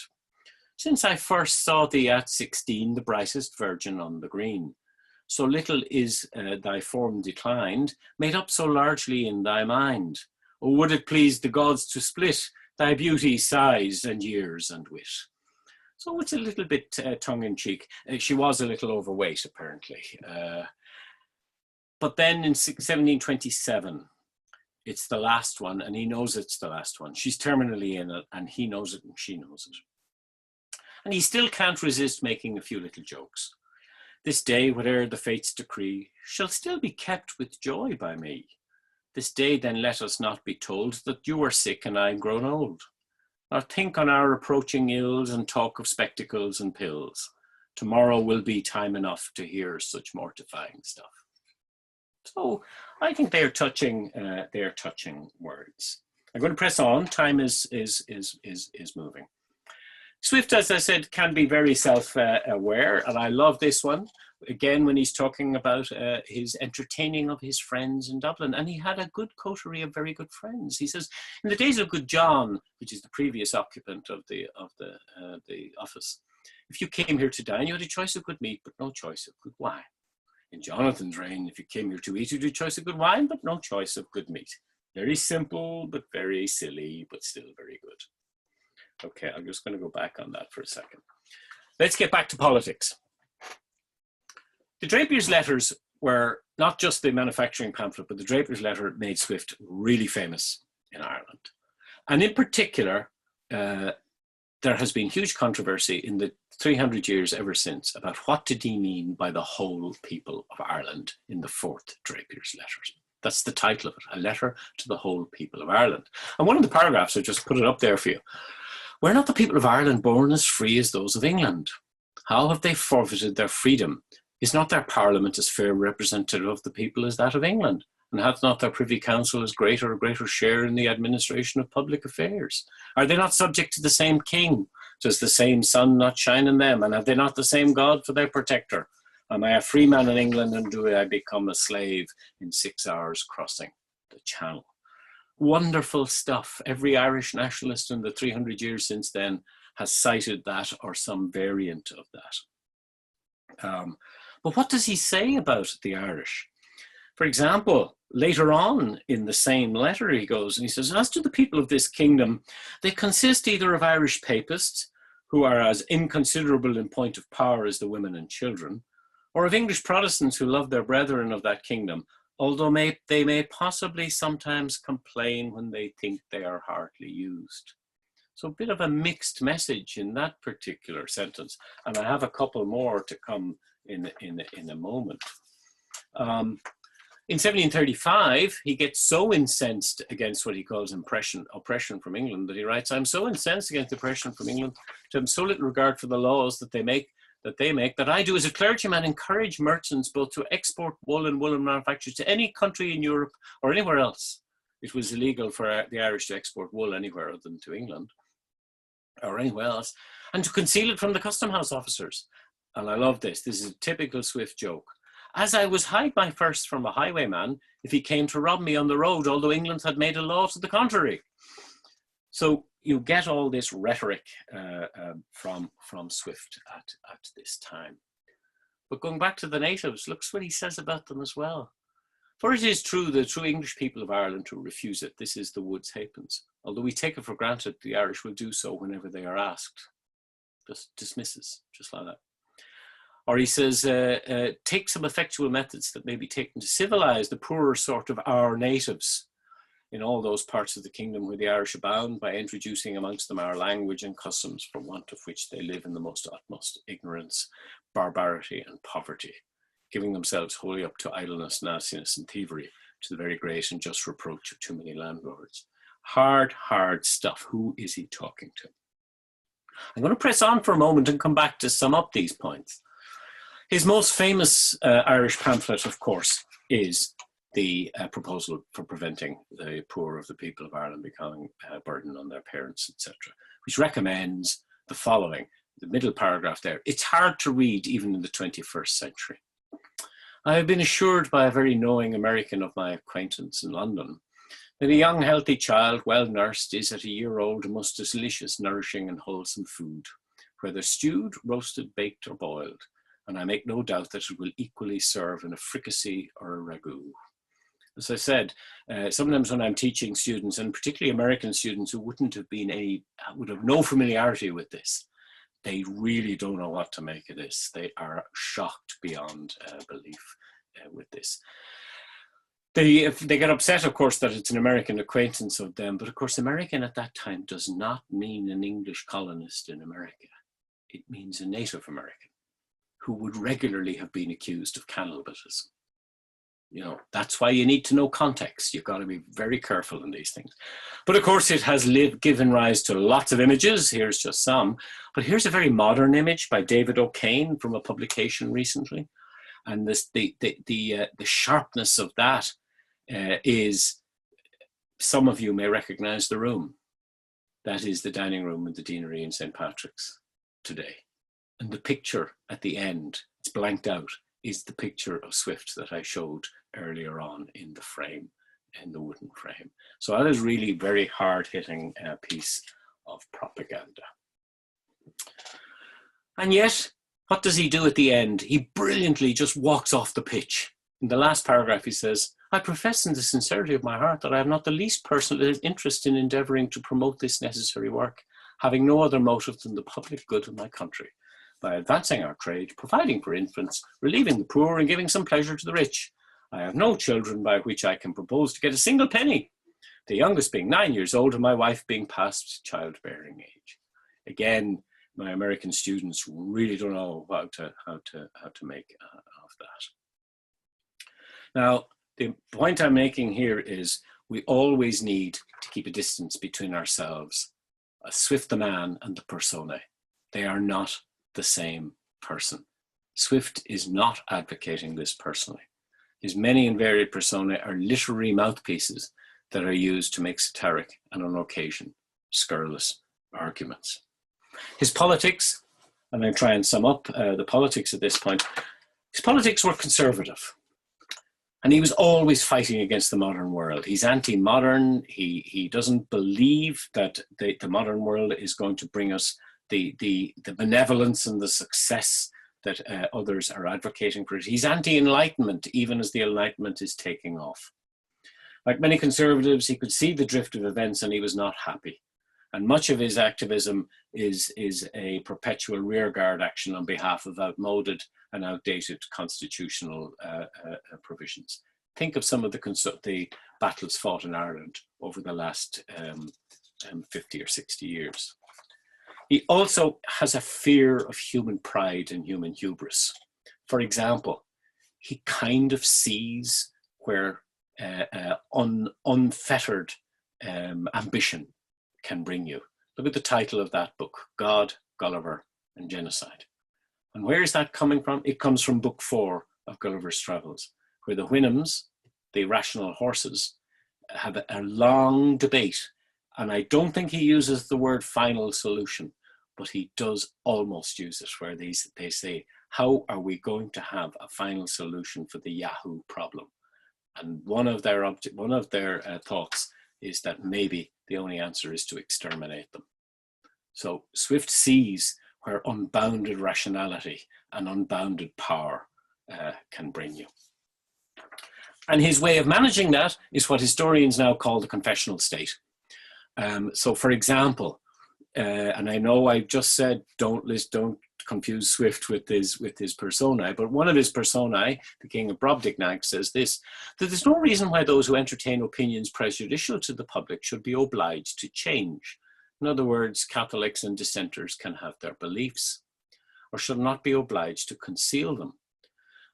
Since I first saw thee at 16, the brightest virgin on the green. So little is thy form declined, made up so largely in thy mind. Or would it please the gods to split thy beauty, size, and years, and wit? So it's a little bit tongue-in-cheek. She was a little overweight, apparently. But then in 1727, it's the last one, and he knows it's the last one. She's terminally in it, and he knows it, and she knows it. And he still can't resist making a few little jokes. This day, whate'er the fates decree, shall still be kept with joy by me. This day then let us not be told that you are sick and I am grown old. Nor think on our approaching ills and talk of spectacles and pills. Tomorrow will be time enough to hear such mortifying stuff. So I think they are touching words. I'm going to press on. Time is moving. Swift, as I said, can be very self-aware, and I love this one. Again, when he's talking about his entertaining of his friends in Dublin, and he had a good coterie of very good friends. He says, in the days of Good John, which is the previous occupant of the office, if you came here to dine, you had a choice of good meat, but no choice of good wine. In Jonathan's reign, if you came here to eat, you had a choice of good wine, but no choice of good meat. Very simple, but very silly, but still very good. Okay, I'm just going to go back on that for a second. Let's get back to politics. The Drapier's letters were not just the manufacturing pamphlet, but the Drapier's letter made Swift really famous in Ireland. And in particular, there has been huge controversy in the 300 years ever since about what did he mean by the whole people of Ireland in the fourth Drapier's letters. That's the title of it, a letter to the whole people of Ireland. And one of the paragraphs, I just put it up there for you. Were not the people of Ireland born as free as those of England? How have they forfeited their freedom? Is not their parliament as fair representative of the people as that of England? And hath not their privy council as greater or greater share in the administration of public affairs? Are they not subject to the same king? Does the same sun not shine in them? And have they not the same God for their protector? Am I a free man in England, and do I become a slave in 6 hours crossing the Channel? Wonderful stuff. Every Irish nationalist in the 300 years since then has cited that or some variant of that. But what does he say about the Irish? For example, later on in the same letter he goes and he says, as to the people of this kingdom, they consist either of Irish papists, who are as inconsiderable in point of power as the women and children, or of English Protestants who love their brethren of that kingdom, although they may possibly sometimes complain when they think they are hardly used. So a bit of a mixed message in that particular sentence. And I have a couple more to come in a moment. In 1735, he gets so incensed against what he calls oppression from England that he writes, I'm so incensed against oppression from England to have so little regard for the laws that they make that I do as a clergyman encourage merchants both to export wool and woolen manufactures to any country in Europe or anywhere else. It was illegal for the Irish to export wool anywhere other than to England or anywhere else, and to conceal it from the custom house officers. And I love this. This is a typical Swift joke. As I was hide my purse from a highwayman if he came to rob me on the road, although England had made a law to the contrary. So you get all this rhetoric from Swift at this time. But going back to the natives, look what he says about them as well. For it is true, the true English people of Ireland who refuse it, this is the woods halfpence. Although we take it for granted, the Irish will do so whenever they are asked. Just dismisses, just like that. Or he says, take some effectual methods that may be taken to civilize the poorer sort of our natives in all those parts of the kingdom where the Irish abound, by introducing amongst them our language and customs, for want of which they live in the most utmost ignorance, barbarity, and poverty, giving themselves wholly up to idleness, nastiness, and thievery, to the very great and just reproach of too many landlords. Hard, hard stuff. Who is he talking to? I'm going to press on for a moment and come back to sum up these points. His most famous Irish pamphlet, of course, is the proposal for preventing the poor of the people of Ireland becoming a burden on their parents, etc., which recommends the following, the middle paragraph there. It's hard to read even in the 21st century. I have been assured by a very knowing American of my acquaintance in London that a young healthy child, well nursed, is at a year old a most delicious, nourishing and wholesome food, whether stewed, roasted, baked or boiled, and I make no doubt that it will equally serve in a fricassee or a ragout. As I said, sometimes when I'm teaching students, and particularly American students who would have no familiarity with this, they really don't know what to make of this. They are shocked beyond belief with this. They get upset, of course, that it's an American acquaintance of them, but of course, American at that time does not mean an English colonist in America. It means a Native American who would regularly have been accused of cannibalism. You know, that's why you need to know context. You've got to be very careful in these things. But of course, it has given rise to lots of images. Here's just some. But here's a very modern image by David O'Kane from a publication recently. And the sharpness of that is, some of you may recognize the room. That is the dining room in the Deanery in St. Patrick's today. And the picture at the end, it's blanked out, is the picture of Swift that I showed earlier on in the frame, in the wooden frame. So that is really very hard-hitting piece of propaganda. And yet, what does he do at the end? He brilliantly just walks off the pitch. In the last paragraph, he says, I profess in the sincerity of my heart that I have not the least personal interest in endeavouring to promote this necessary work, having no other motive than the public good of my country, by advancing our trade, providing for infants, relieving the poor, and giving some pleasure to the rich. I have no children by which I can propose to get a single penny, the youngest being 9 years old and my wife being past childbearing age. Again, my American students really don't know how to make of that. Now, the point I'm making here is we always need to keep a distance between ourselves, Swift the man and the personae. They are not the same person. Swift is not advocating this personally. His many and varied personae are literary mouthpieces that are used to make satiric and on occasion scurrilous arguments. His politics, and I'll try and sum up the politics at this point, his politics were conservative. And he was always fighting against the modern world. He's anti-modern. He doesn't believe that the modern world is going to bring us the benevolence and the success that others are advocating for it. He's anti-enlightenment, even as the Enlightenment is taking off. Like many conservatives, he could see the drift of events and he was not happy. And much of his activism is a perpetual rearguard action on behalf of outmoded and outdated constitutional provisions. Think of some of the battles fought in Ireland over the last 50 or 60 years. He also has a fear of human pride and human hubris. For example, he kind of sees where unfettered ambition can bring you. Look at the title of that book, God, Gulliver, and Genocide. And where is that coming from? It comes from book 4 of Gulliver's Travels, where the Houyhnhnms, the rational horses, have a long debate. And I don't think he uses the word final solution, but he does almost use it, where they say, how are we going to have a final solution for the Yahoo problem? And one of their thoughts is that maybe the only answer is to exterminate them. So Swift sees where unbounded rationality and unbounded power can bring you. And his way of managing that is what historians now call the confessional state. So for example, and I know I just said don't confuse Swift with his personae, but one of his personae, the King of Brobdingnag, says this, that there's no reason why those who entertain opinions prejudicial to the public should be obliged to change. In other words, Catholics and dissenters can have their beliefs, or should not be obliged to conceal them.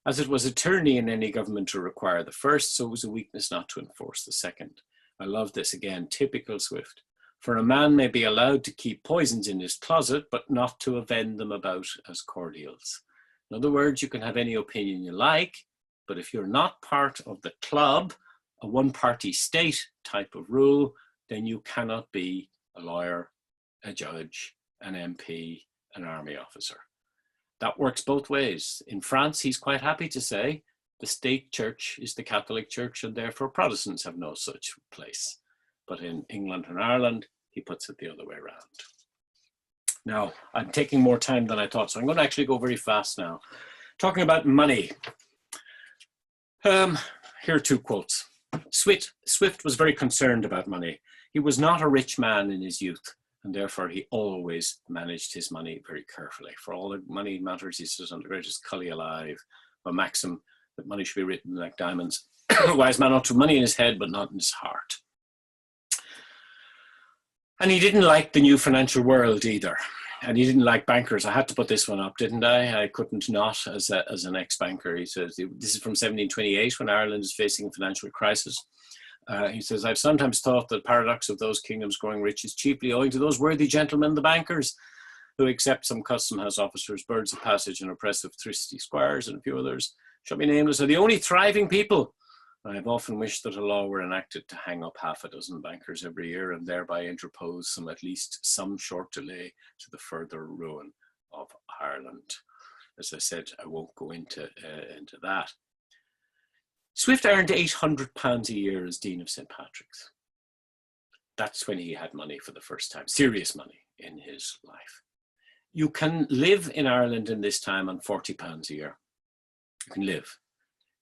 As it was a tyranny in any government to require the first, so it was a weakness not to enforce the second. I love this again, typical Swift. For a man may be allowed to keep poisons in his closet, but not to vend them about as cordials. In other words, you can have any opinion you like, but if you're not part of the club, a one-party state type of rule, then you cannot be a lawyer, a judge, an MP, an army officer. That works both ways. In France, he's quite happy to say the state church is the Catholic Church and therefore Protestants have no such place. But in England and Ireland, he puts it the other way around. Now, I'm taking more time than I thought, so I'm going to actually go very fast now. Talking about money. Here are 2 quotes. Swift was very concerned about money. He was not a rich man in his youth, and therefore he always managed his money very carefully. For all the money matters, he says, on the greatest cully alive, a maxim that money should be written like diamonds. A wise man ought to have money in his head, but not in his heart. And he didn't like the new financial world either. And he didn't like bankers. I had to put this one up, didn't I? I couldn't not as an ex-banker. He says, this is from 1728 when Ireland is facing a financial crisis. He says, I've sometimes thought that the paradox of those kingdoms growing rich is chiefly owing to those worthy gentlemen, the bankers, who accept some custom house officers, birds of passage and oppressive thrifty squires and a few others, shall be nameless, are the only thriving people. I have often wished that a law were enacted to hang up half a dozen bankers every year and thereby interpose at least some short delay to the further ruin of Ireland. As I said, I won't go into that. Swift earned £800 a year as Dean of St. Patrick's. That's when he had money for the first time, serious money in his life. You can live in Ireland in this time on £40 a year. You can live.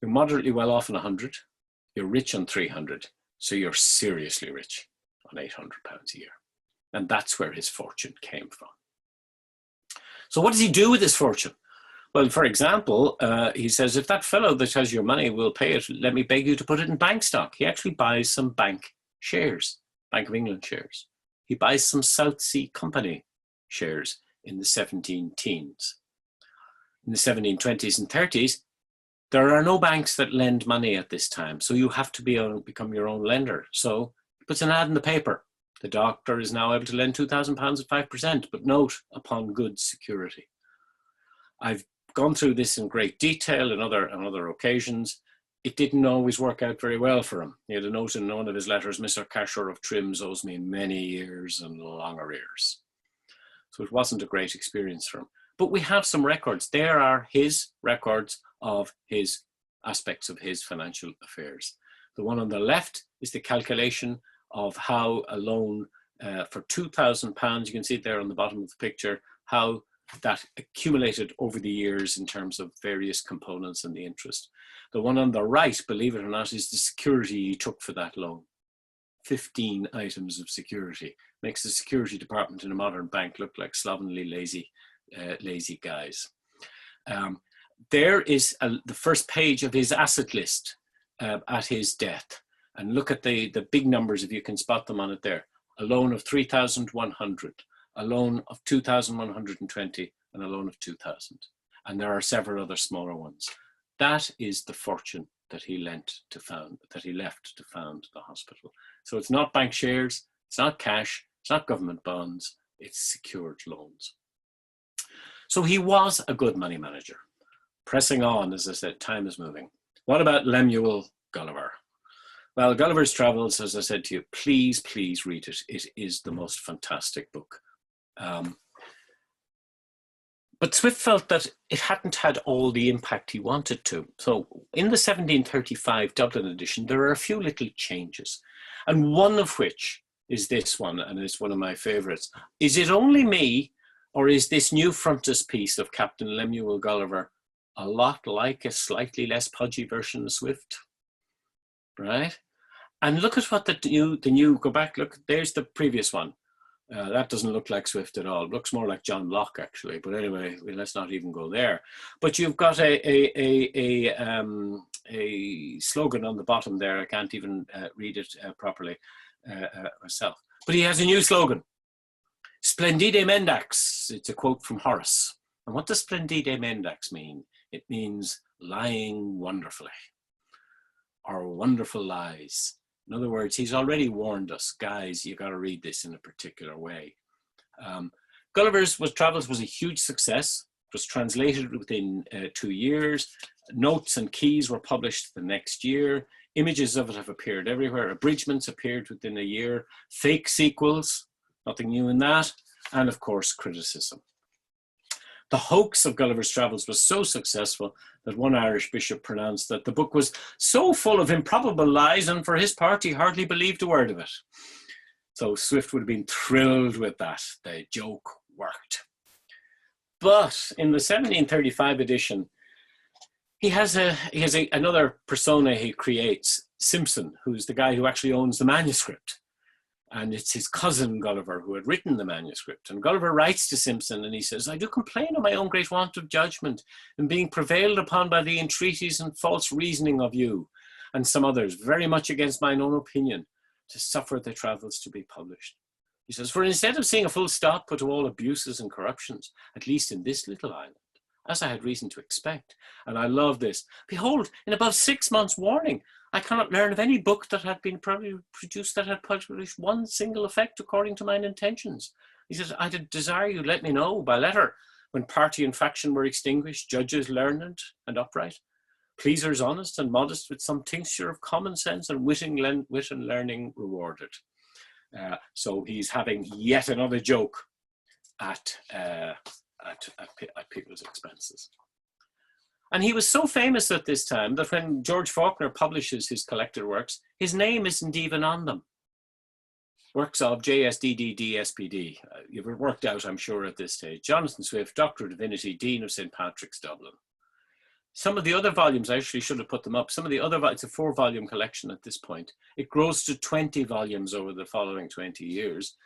You're moderately well off on 100. You're rich on 300. So you're seriously rich on £800 a year. And that's where his fortune came from. So what does he do with his fortune? Well, for example, he says, if that fellow that has your money will pay it, let me beg you to put it in bank stock. He actually buys some bank shares, Bank of England shares. He buys some South Sea Company shares in the 17 teens. In the 1720s and 30s, there are no banks that lend money at this time. So you have to become your own lender. So he puts an ad in the paper. The doctor is now able to lend £2,000 at 5%, but note, upon good security. I've gone through this in great detail on other occasions. It didn't always work out very well for him. He had a note in one of his letters, Mr. Casher of Trims owes me many years and long arrears. So it wasn't a great experience for him. But we have some records. There are his records of his aspects of his financial affairs. The one on the left is the calculation of how a loan for £2,000, you can see it there on the bottom of the picture, how that accumulated over the years in terms of various components and the interest. The one on the right, believe it or not, is the security he took for that loan. 15 items of security. Makes the security department in a modern bank look like slovenly, lazy guys. There is the first page of his asset list at his death. And look at the big numbers, if you can spot them on it there. A loan of 3,100. A loan of 2,120 and a loan of 2,000. And there are several other smaller ones. That is the fortune that he left to found the hospital. So it's not bank shares, it's not cash, it's not government bonds, it's secured loans. So he was a good money manager. Pressing on, as I said, time is moving. What about Lemuel Gulliver? Well, Gulliver's Travels, as I said to you, please read it. It is the most fantastic book. But Swift felt that it hadn't had all the impact he wanted to. So in the 1735 Dublin edition, there are a few little changes. And one of which is this one, and it's one of my favorites. Is it only me, or is this new frontispiece of Captain Lemuel Gulliver a lot like a slightly less pudgy version of Swift? Right? And look at what the new, go back, look, there's the previous one. That doesn't look like Swift at all. It looks more like John Locke, actually. But anyway, let's not even go there. But you've got a slogan on the bottom there. I can't even read it properly myself. But he has a new slogan. Splendide mendax. It's a quote from Horace. And what does splendide mendax mean? It means lying wonderfully, or wonderful lies. In other words, he's already warned us, guys, you got to read this in a particular way. Gulliver's Travels was a huge success. It was translated within 2 years. Notes and keys were published the next year. Images of it have appeared everywhere. Abridgments appeared within a year. Fake sequels, nothing new in that. And of course, criticism. The hoax of Gulliver's Travels was so successful that one Irish bishop pronounced that the book was so full of improbable lies, and for his part, he hardly believed a word of it. So Swift would have been thrilled with that. The joke worked. But in the 1735 edition, he has another persona he creates, Simpson, who's the guy who actually owns the manuscript. And it's his cousin Gulliver who had written the manuscript. And Gulliver writes to Simpson and he says, I do complain of my own great want of judgment in being prevailed upon by the entreaties and false reasoning of you and some others, very much against mine own opinion, to suffer the travels to be published. He says, for instead of seeing a full stop put to all abuses and corruptions, at least in this little island, as I had reason to expect, and I love this, behold, in above 6 months' warning, I cannot learn of any book that had been produced that had published one single effect according to mine intentions. He says, I did desire you let me know by letter when party and faction were extinguished, judges learned and upright. Pleasers honest and modest, with some tincture of common sense and wit and learning rewarded. So he's having yet another joke at people's expenses. And he was so famous at this time that when George Faulkner publishes his collected works, his name isn't even on them. Works of JSDDD-SPD. You've worked out, I'm sure, at this stage. Jonathon Swift, Doctor of Divinity, Dean of St. Patrick's, Dublin. Some of the other volumes, I actually should have put them up. Some of the other, it's a 4-volume collection at this point. It grows to 20 volumes over the following 20 years.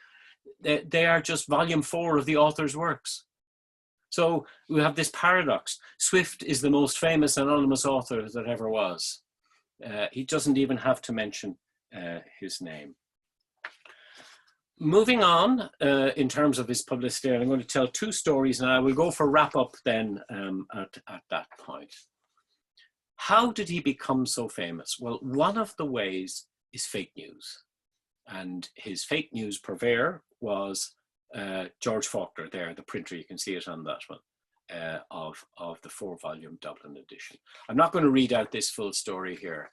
They are just volume 4 of the author's works. So we have this paradox. Swift is the most famous anonymous author that ever was. He doesn't even have to mention his name. Moving on in terms of his publicity, I'm going to tell 2 stories now. We'll go for wrap up then at that point. How did he become so famous? Well, one of the ways is fake news. And his fake news purveyor was George Faulkner there, the printer, you can see it on that one, of the 4-volume Dublin edition. I'm not going to read out this full story here,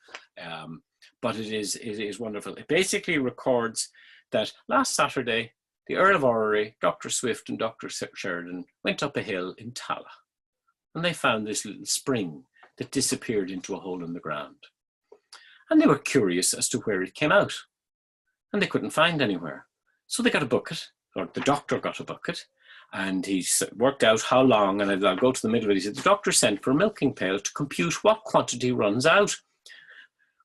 but it is wonderful. It basically records that last Saturday, the Earl of Orrery, Dr. Swift and Dr. Sheridan went up a hill in Tala, and they found this little spring that disappeared into a hole in the ground. And they were curious as to where it came out, and they couldn't find anywhere. So they got a bucket, or the doctor got a bucket, and he worked out how long, and I'll go to the middle of it. He said, the doctor sent for a milking pail to compute what quantity runs out,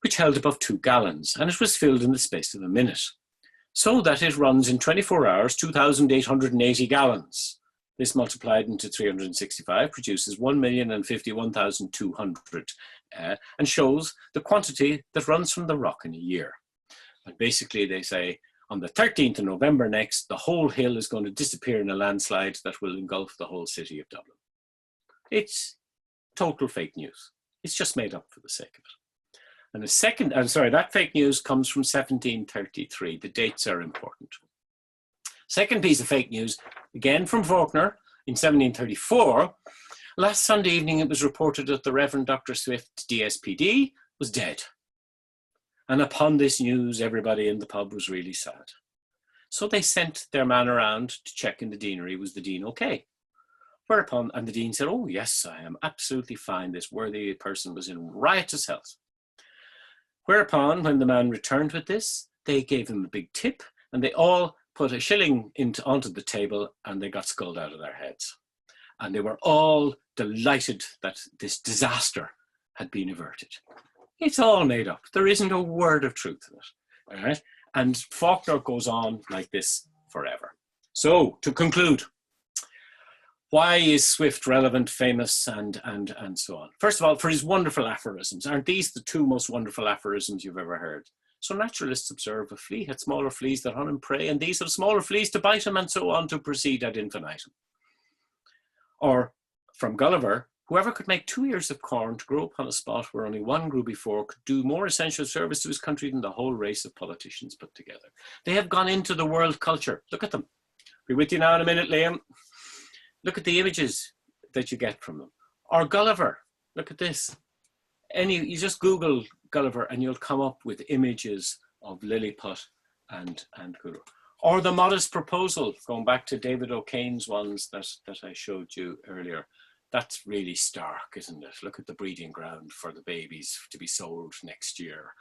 which held above 2 gallons, and it was filled in the space of a minute, so that it runs in 24 hours, 2,880 gallons. This multiplied into 365 produces 1,051,200 and shows the quantity that runs from the rock in a year. And basically they say, on the 13th of November next, the whole hill is going to disappear in a landslide that will engulf the whole city of Dublin. It's total fake news. It's just made up for the sake of it. And the second, that fake news comes from 1733. The dates are important. Second piece of fake news, again from Faulkner in 1734. Last Sunday evening, it was reported that the Reverend Dr. Swift, DSPD, was dead. And upon this news, everybody in the pub was really sad. So they sent their man around to check in the deanery, was the dean okay? Whereupon, and the dean said, oh yes, I am absolutely fine. This worthy person was in riotous health. Whereupon, when the man returned with this, they gave him a big tip, and they all put a shilling onto the table, and they got sculled out of their heads. And they were all delighted that this disaster had been averted. It's all made up. There isn't a word of truth in it. All right? And Faulkner goes on like this forever. So, to conclude, why is Swift relevant, famous, and so on? First of all, for his wonderful aphorisms. Aren't these the 2 most wonderful aphorisms you've ever heard? So naturalists observe a flea had smaller fleas that hunt and prey, and these have smaller fleas to bite him, and so on to proceed ad infinitum. Or from Gulliver, whoever could make 2 ears of corn to grow upon a spot where only 1 grew before could do more essential service to his country than the whole race of politicians put together. They have gone into the world culture. Look at them. Be with you now in a minute, Liam. Look at the images that you get from them. Or Gulliver, look at this. You just Google Gulliver and you'll come up with images of Lilliput and Gulliver. Or the modest proposal, going back to David O'Kane's ones that I showed you earlier. That's really stark, isn't it? Look at the breeding ground for the babies to be sold next year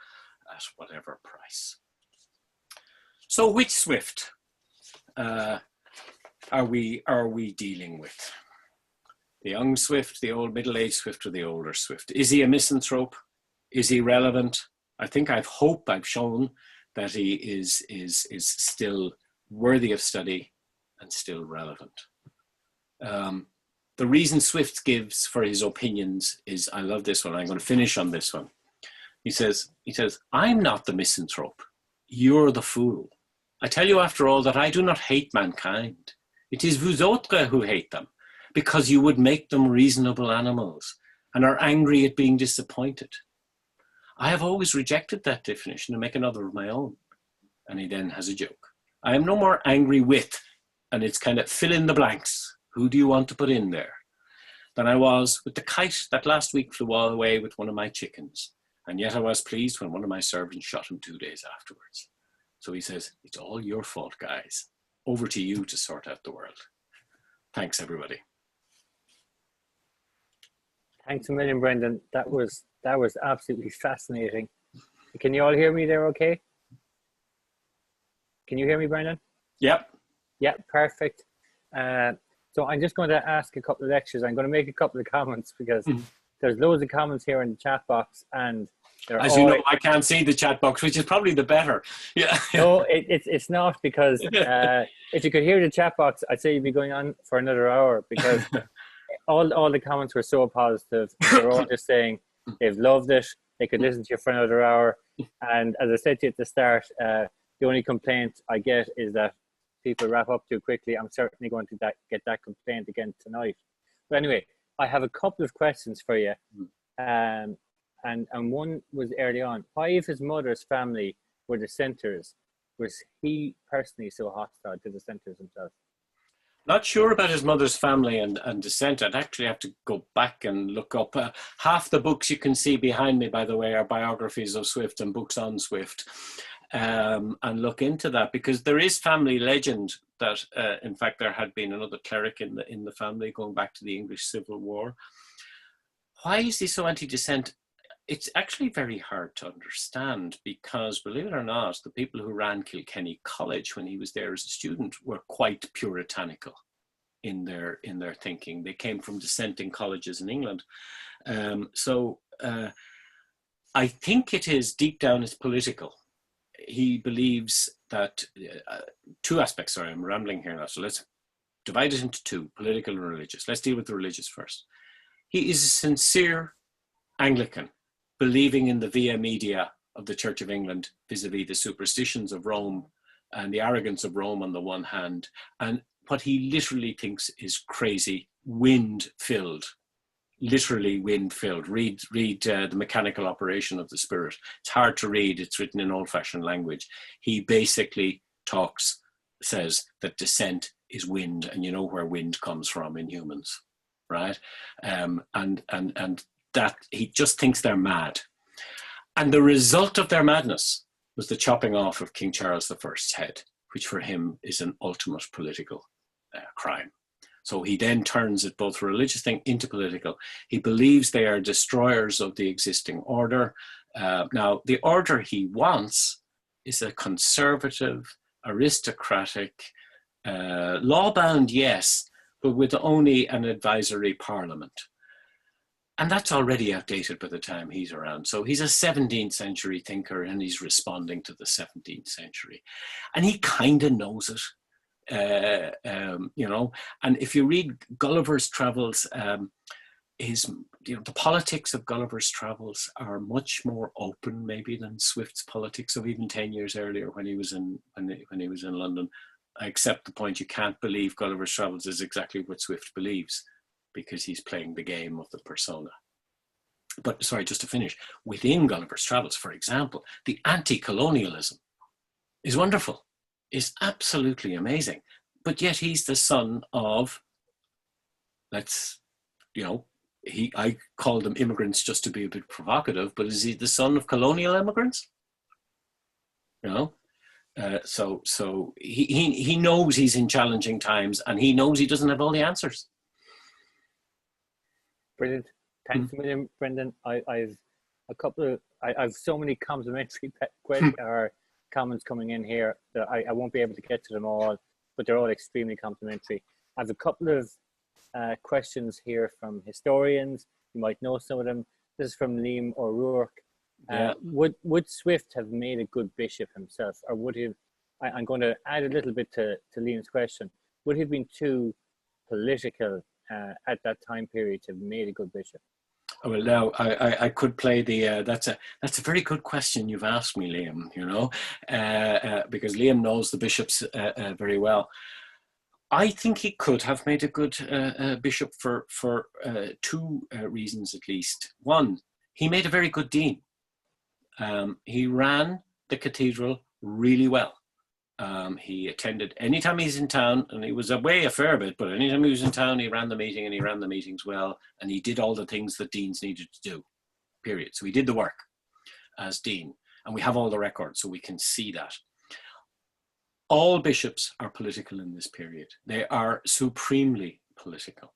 at whatever price. So which Swift are we dealing with? The young Swift, the old middle-aged Swift, or the older Swift? Is he a misanthrope? Is he relevant? I think I've shown that he is still worthy of study and still relevant. The reason Swift gives for his opinions is, I love this one, I'm going to finish on this one. He says, I'm not the misanthrope, you're the fool. I tell you after all that I do not hate mankind. It is vous autres who hate them, because you would make them reasonable animals and are angry at being disappointed. I have always rejected that definition and make another of my own. And he then has a joke. I am no more angry with, and it's kind of fill in the blanks. Who do you want to put in there? than I was with the kite that last week flew all away with one of my chickens. And yet I was pleased when one of my servants shot him 2 days afterwards. So he says, it's all your fault, guys. Over to you to sort out the world. Thanks, everybody. Thanks a million, Brendan. That was absolutely fascinating. Can you all hear me there okay? Can you hear me, Brendan? Yep. Yeah, perfect. So I'm just going to ask a couple of lectures. I'm going to make a couple of comments because there's loads of comments here in the chat box, and as you know, I can't see the chat box, which is probably the better. Yeah. No, it's not, because if you could hear the chat box, I'd say you'd be going on for another hour, because all the comments were so positive. They're all just saying they've loved it. They could listen to you for another hour. And as I said to you at the start, the only complaint I get is that people wrap up too quickly. I'm certainly going to get that complaint again tonight. But anyway, I have a couple of questions for you. And one was early on. Why, if his mother's family were dissenters, was he personally so hostile to dissenters himself? Not sure about his mother's family and dissent. I'd actually have to go back and look up. Half the books you can see behind me, by the way, are biographies of Swift and books on Swift. And look into that, because there is family legend that, in fact, there had been another cleric in the family going back to the English Civil War. Why is he so anti-dissent? It's actually very hard to understand, because, believe it or not, the people who ran Kilkenny College when he was there as a student were quite puritanical in their thinking. They came from dissenting colleges in England. So I think it is, deep down, it's political. He believes that, two aspects, sorry, I'm rambling here now, so let's divide it into two, political and religious. Let's deal with the religious first. He is a sincere Anglican, believing in the via media of the Church of England vis-a-vis the superstitions of Rome and the arrogance of Rome on the one hand, and what he literally thinks is crazy, wind-filled, literally wind-filled. Read the mechanical operation of the spirit. It's hard to read, it's written in old-fashioned language. He basically says that dissent is wind, and you know where wind comes from in humans, right? And that he just thinks they're mad. And the result of their madness was the chopping off of King Charles I's head, which for him is an ultimate political crime. So he then turns it, both religious thing into political. He believes they are destroyers of the existing order. Now, the order he wants is a conservative, aristocratic, law-bound, yes, but with only an advisory parliament. And that's already outdated by the time he's around. So he's a 17th century thinker, and he's responding to the 17th century. And he kind of knows it, you know. And if you read Gulliver's Travels, the politics of Gulliver's Travels are much more open, maybe, than Swift's politics of even 10 years earlier when he was in London. I accept the point, you can't believe Gulliver's Travels is exactly what Swift believes, because he's playing the game of the persona. But sorry, just to finish, within Gulliver's Travels, for example, the anti-colonialism is wonderful, is absolutely amazing. But yet he's the son of, I call them immigrants just to be a bit provocative, but is he the son of colonial immigrants? You know? So he knows he's in challenging times, and he knows he doesn't have all the answers. Brilliant. Thanks a million, Brendan. I've so many complimentary or comments coming in here that I won't be able to get to them all, but they're all extremely complimentary. I have a couple of questions here from historians. You might know some of them. This is from Liam O'Rourke. Would Swift have made a good bishop himself, or would he? I'm going to add a little bit to Liam's question. Would he have been too political at that time period to have made a good bishop? Well, now I could play the. That's a very good question you've asked me, Liam. You know, because Liam knows the bishops very well. I think he could have made a good bishop for two reasons at least. One, he made a very good dean. He ran the cathedral really well. He attended anytime he's in town, and he was away a fair bit, but anytime he was in town, he ran the meeting, and he ran the meetings well, and he did all the things that deans needed to do, period. So he did the work as dean, and we have all the records, so we can see that. All bishops are political in this period. They are supremely political.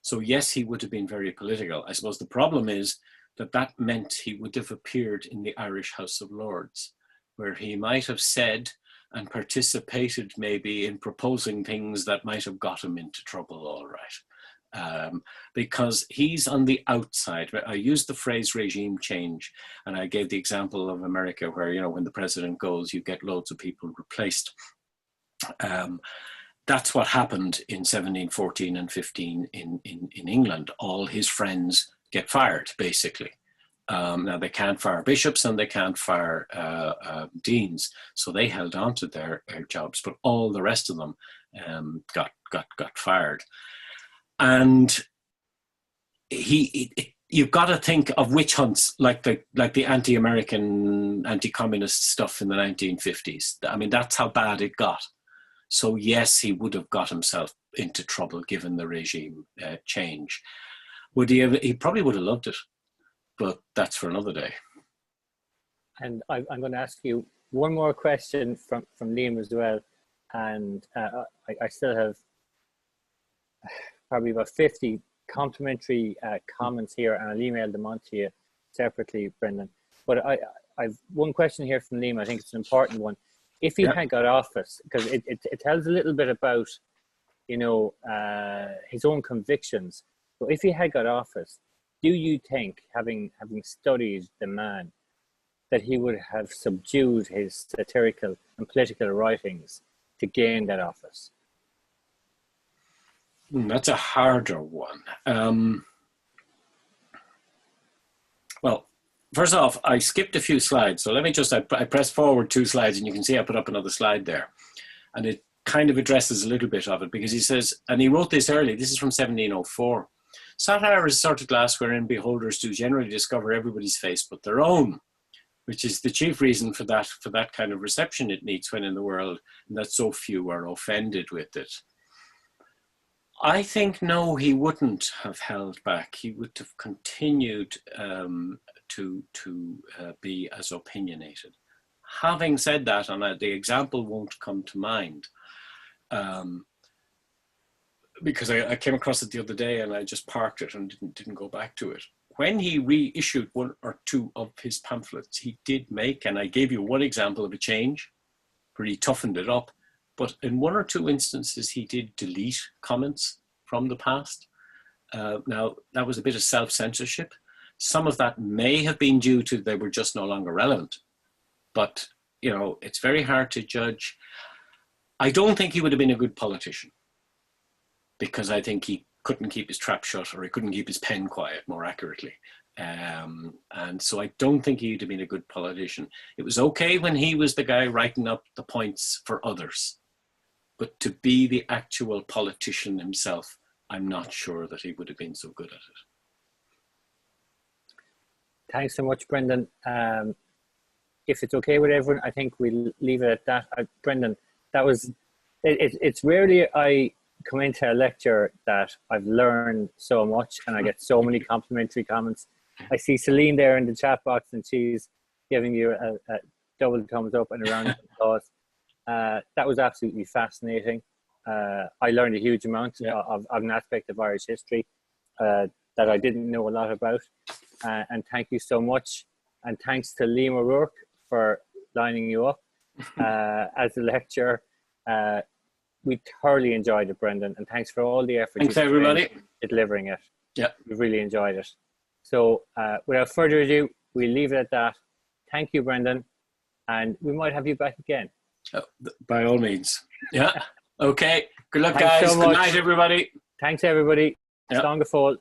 So yes, he would have been very political. I suppose the problem is that that meant he would have appeared in the Irish House of Lords, where he might have said and participated maybe in proposing things that might have got him into trouble, all right. Because he's on the outside. I used the phrase regime change, and I gave the example of America where, you know, when the president goes, you get loads of people replaced. That's what happened in 1714 and 15 in England. All his friends get fired, basically. Now, they can't fire bishops and they can't fire deans, so they held on to their jobs, but all the rest of them got fired. And you've got to think of witch hunts like the anti-American, anti-communist stuff in the 1950s. I mean, that's how bad it got. So yes, he would have got himself into trouble given the regime change. Would he have? He probably would have loved it, but that's for another day. And I'm going to ask you one more question from Liam as well. And I still have probably about 50 complimentary comments here, and I'll email them on to you separately, Brendan. But I've one question here from Liam. I think it's an important one. If he had got office, because it tells a little bit about, you know, his own convictions. So if he had got office, do you think, having studied the man, that he would have subdued his satirical and political writings to gain that office? That's a harder one. Well, first off, I skipped a few slides. So let me just, I press forward 2 slides and you can see I put up another slide there. And it kind of addresses a little bit of it because he says, and he wrote this early, this is from 1704. Satire is a sort of glass wherein beholders do generally discover everybody's face but their own, which is the chief reason for that kind of reception it needs when in the world, and that so few are offended with it. I think, no, he wouldn't have held back. He would have continued to be as opinionated. Having said that, and the example won't come to mind, because I came across it the other day and I just parked it and didn't go back to it. When he reissued 1 or 2 of his pamphlets, he did make, and I gave you one example of a change where he toughened it up, but in 1 or 2 instances, he did delete comments from the past. Now, that was a bit of self-censorship. Some of that may have been due to they were just no longer relevant. But, you know, it's very hard to judge. I don't think he would have been a good politician because I think he couldn't keep his trap shut, or he couldn't keep his pen quiet, more accurately. And so I don't think he'd have been a good politician. It was okay when he was the guy writing up the points for others. But to be the actual politician himself, I'm not sure that he would have been so good at it. Thanks so much, Brendan. If it's okay with everyone, I think we'll leave it at that. Brendan, that was, it's rarely I come into a lecture that I've learned so much and I get so many complimentary comments. I see Celine there in the chat box and she's giving you a double thumbs up and a round of applause. That was absolutely fascinating. I learned a huge amount of an aspect of Irish history that I didn't know a lot about. And thank you so much. And thanks to Liam O'Rourke for lining you up as a lecturer. We thoroughly enjoyed it, Brendan, and thanks for all the effort. Thanks, everybody. Delivering it. Yeah. We really enjoyed it. So without further ado, we'll leave it at that. Thank you, Brendan. And we might have you back again. Oh, by all means. Yeah. Okay. Good luck, Thanks guys. so much. Good night, everybody. Thanks, everybody. Yeah. Slán go fóill.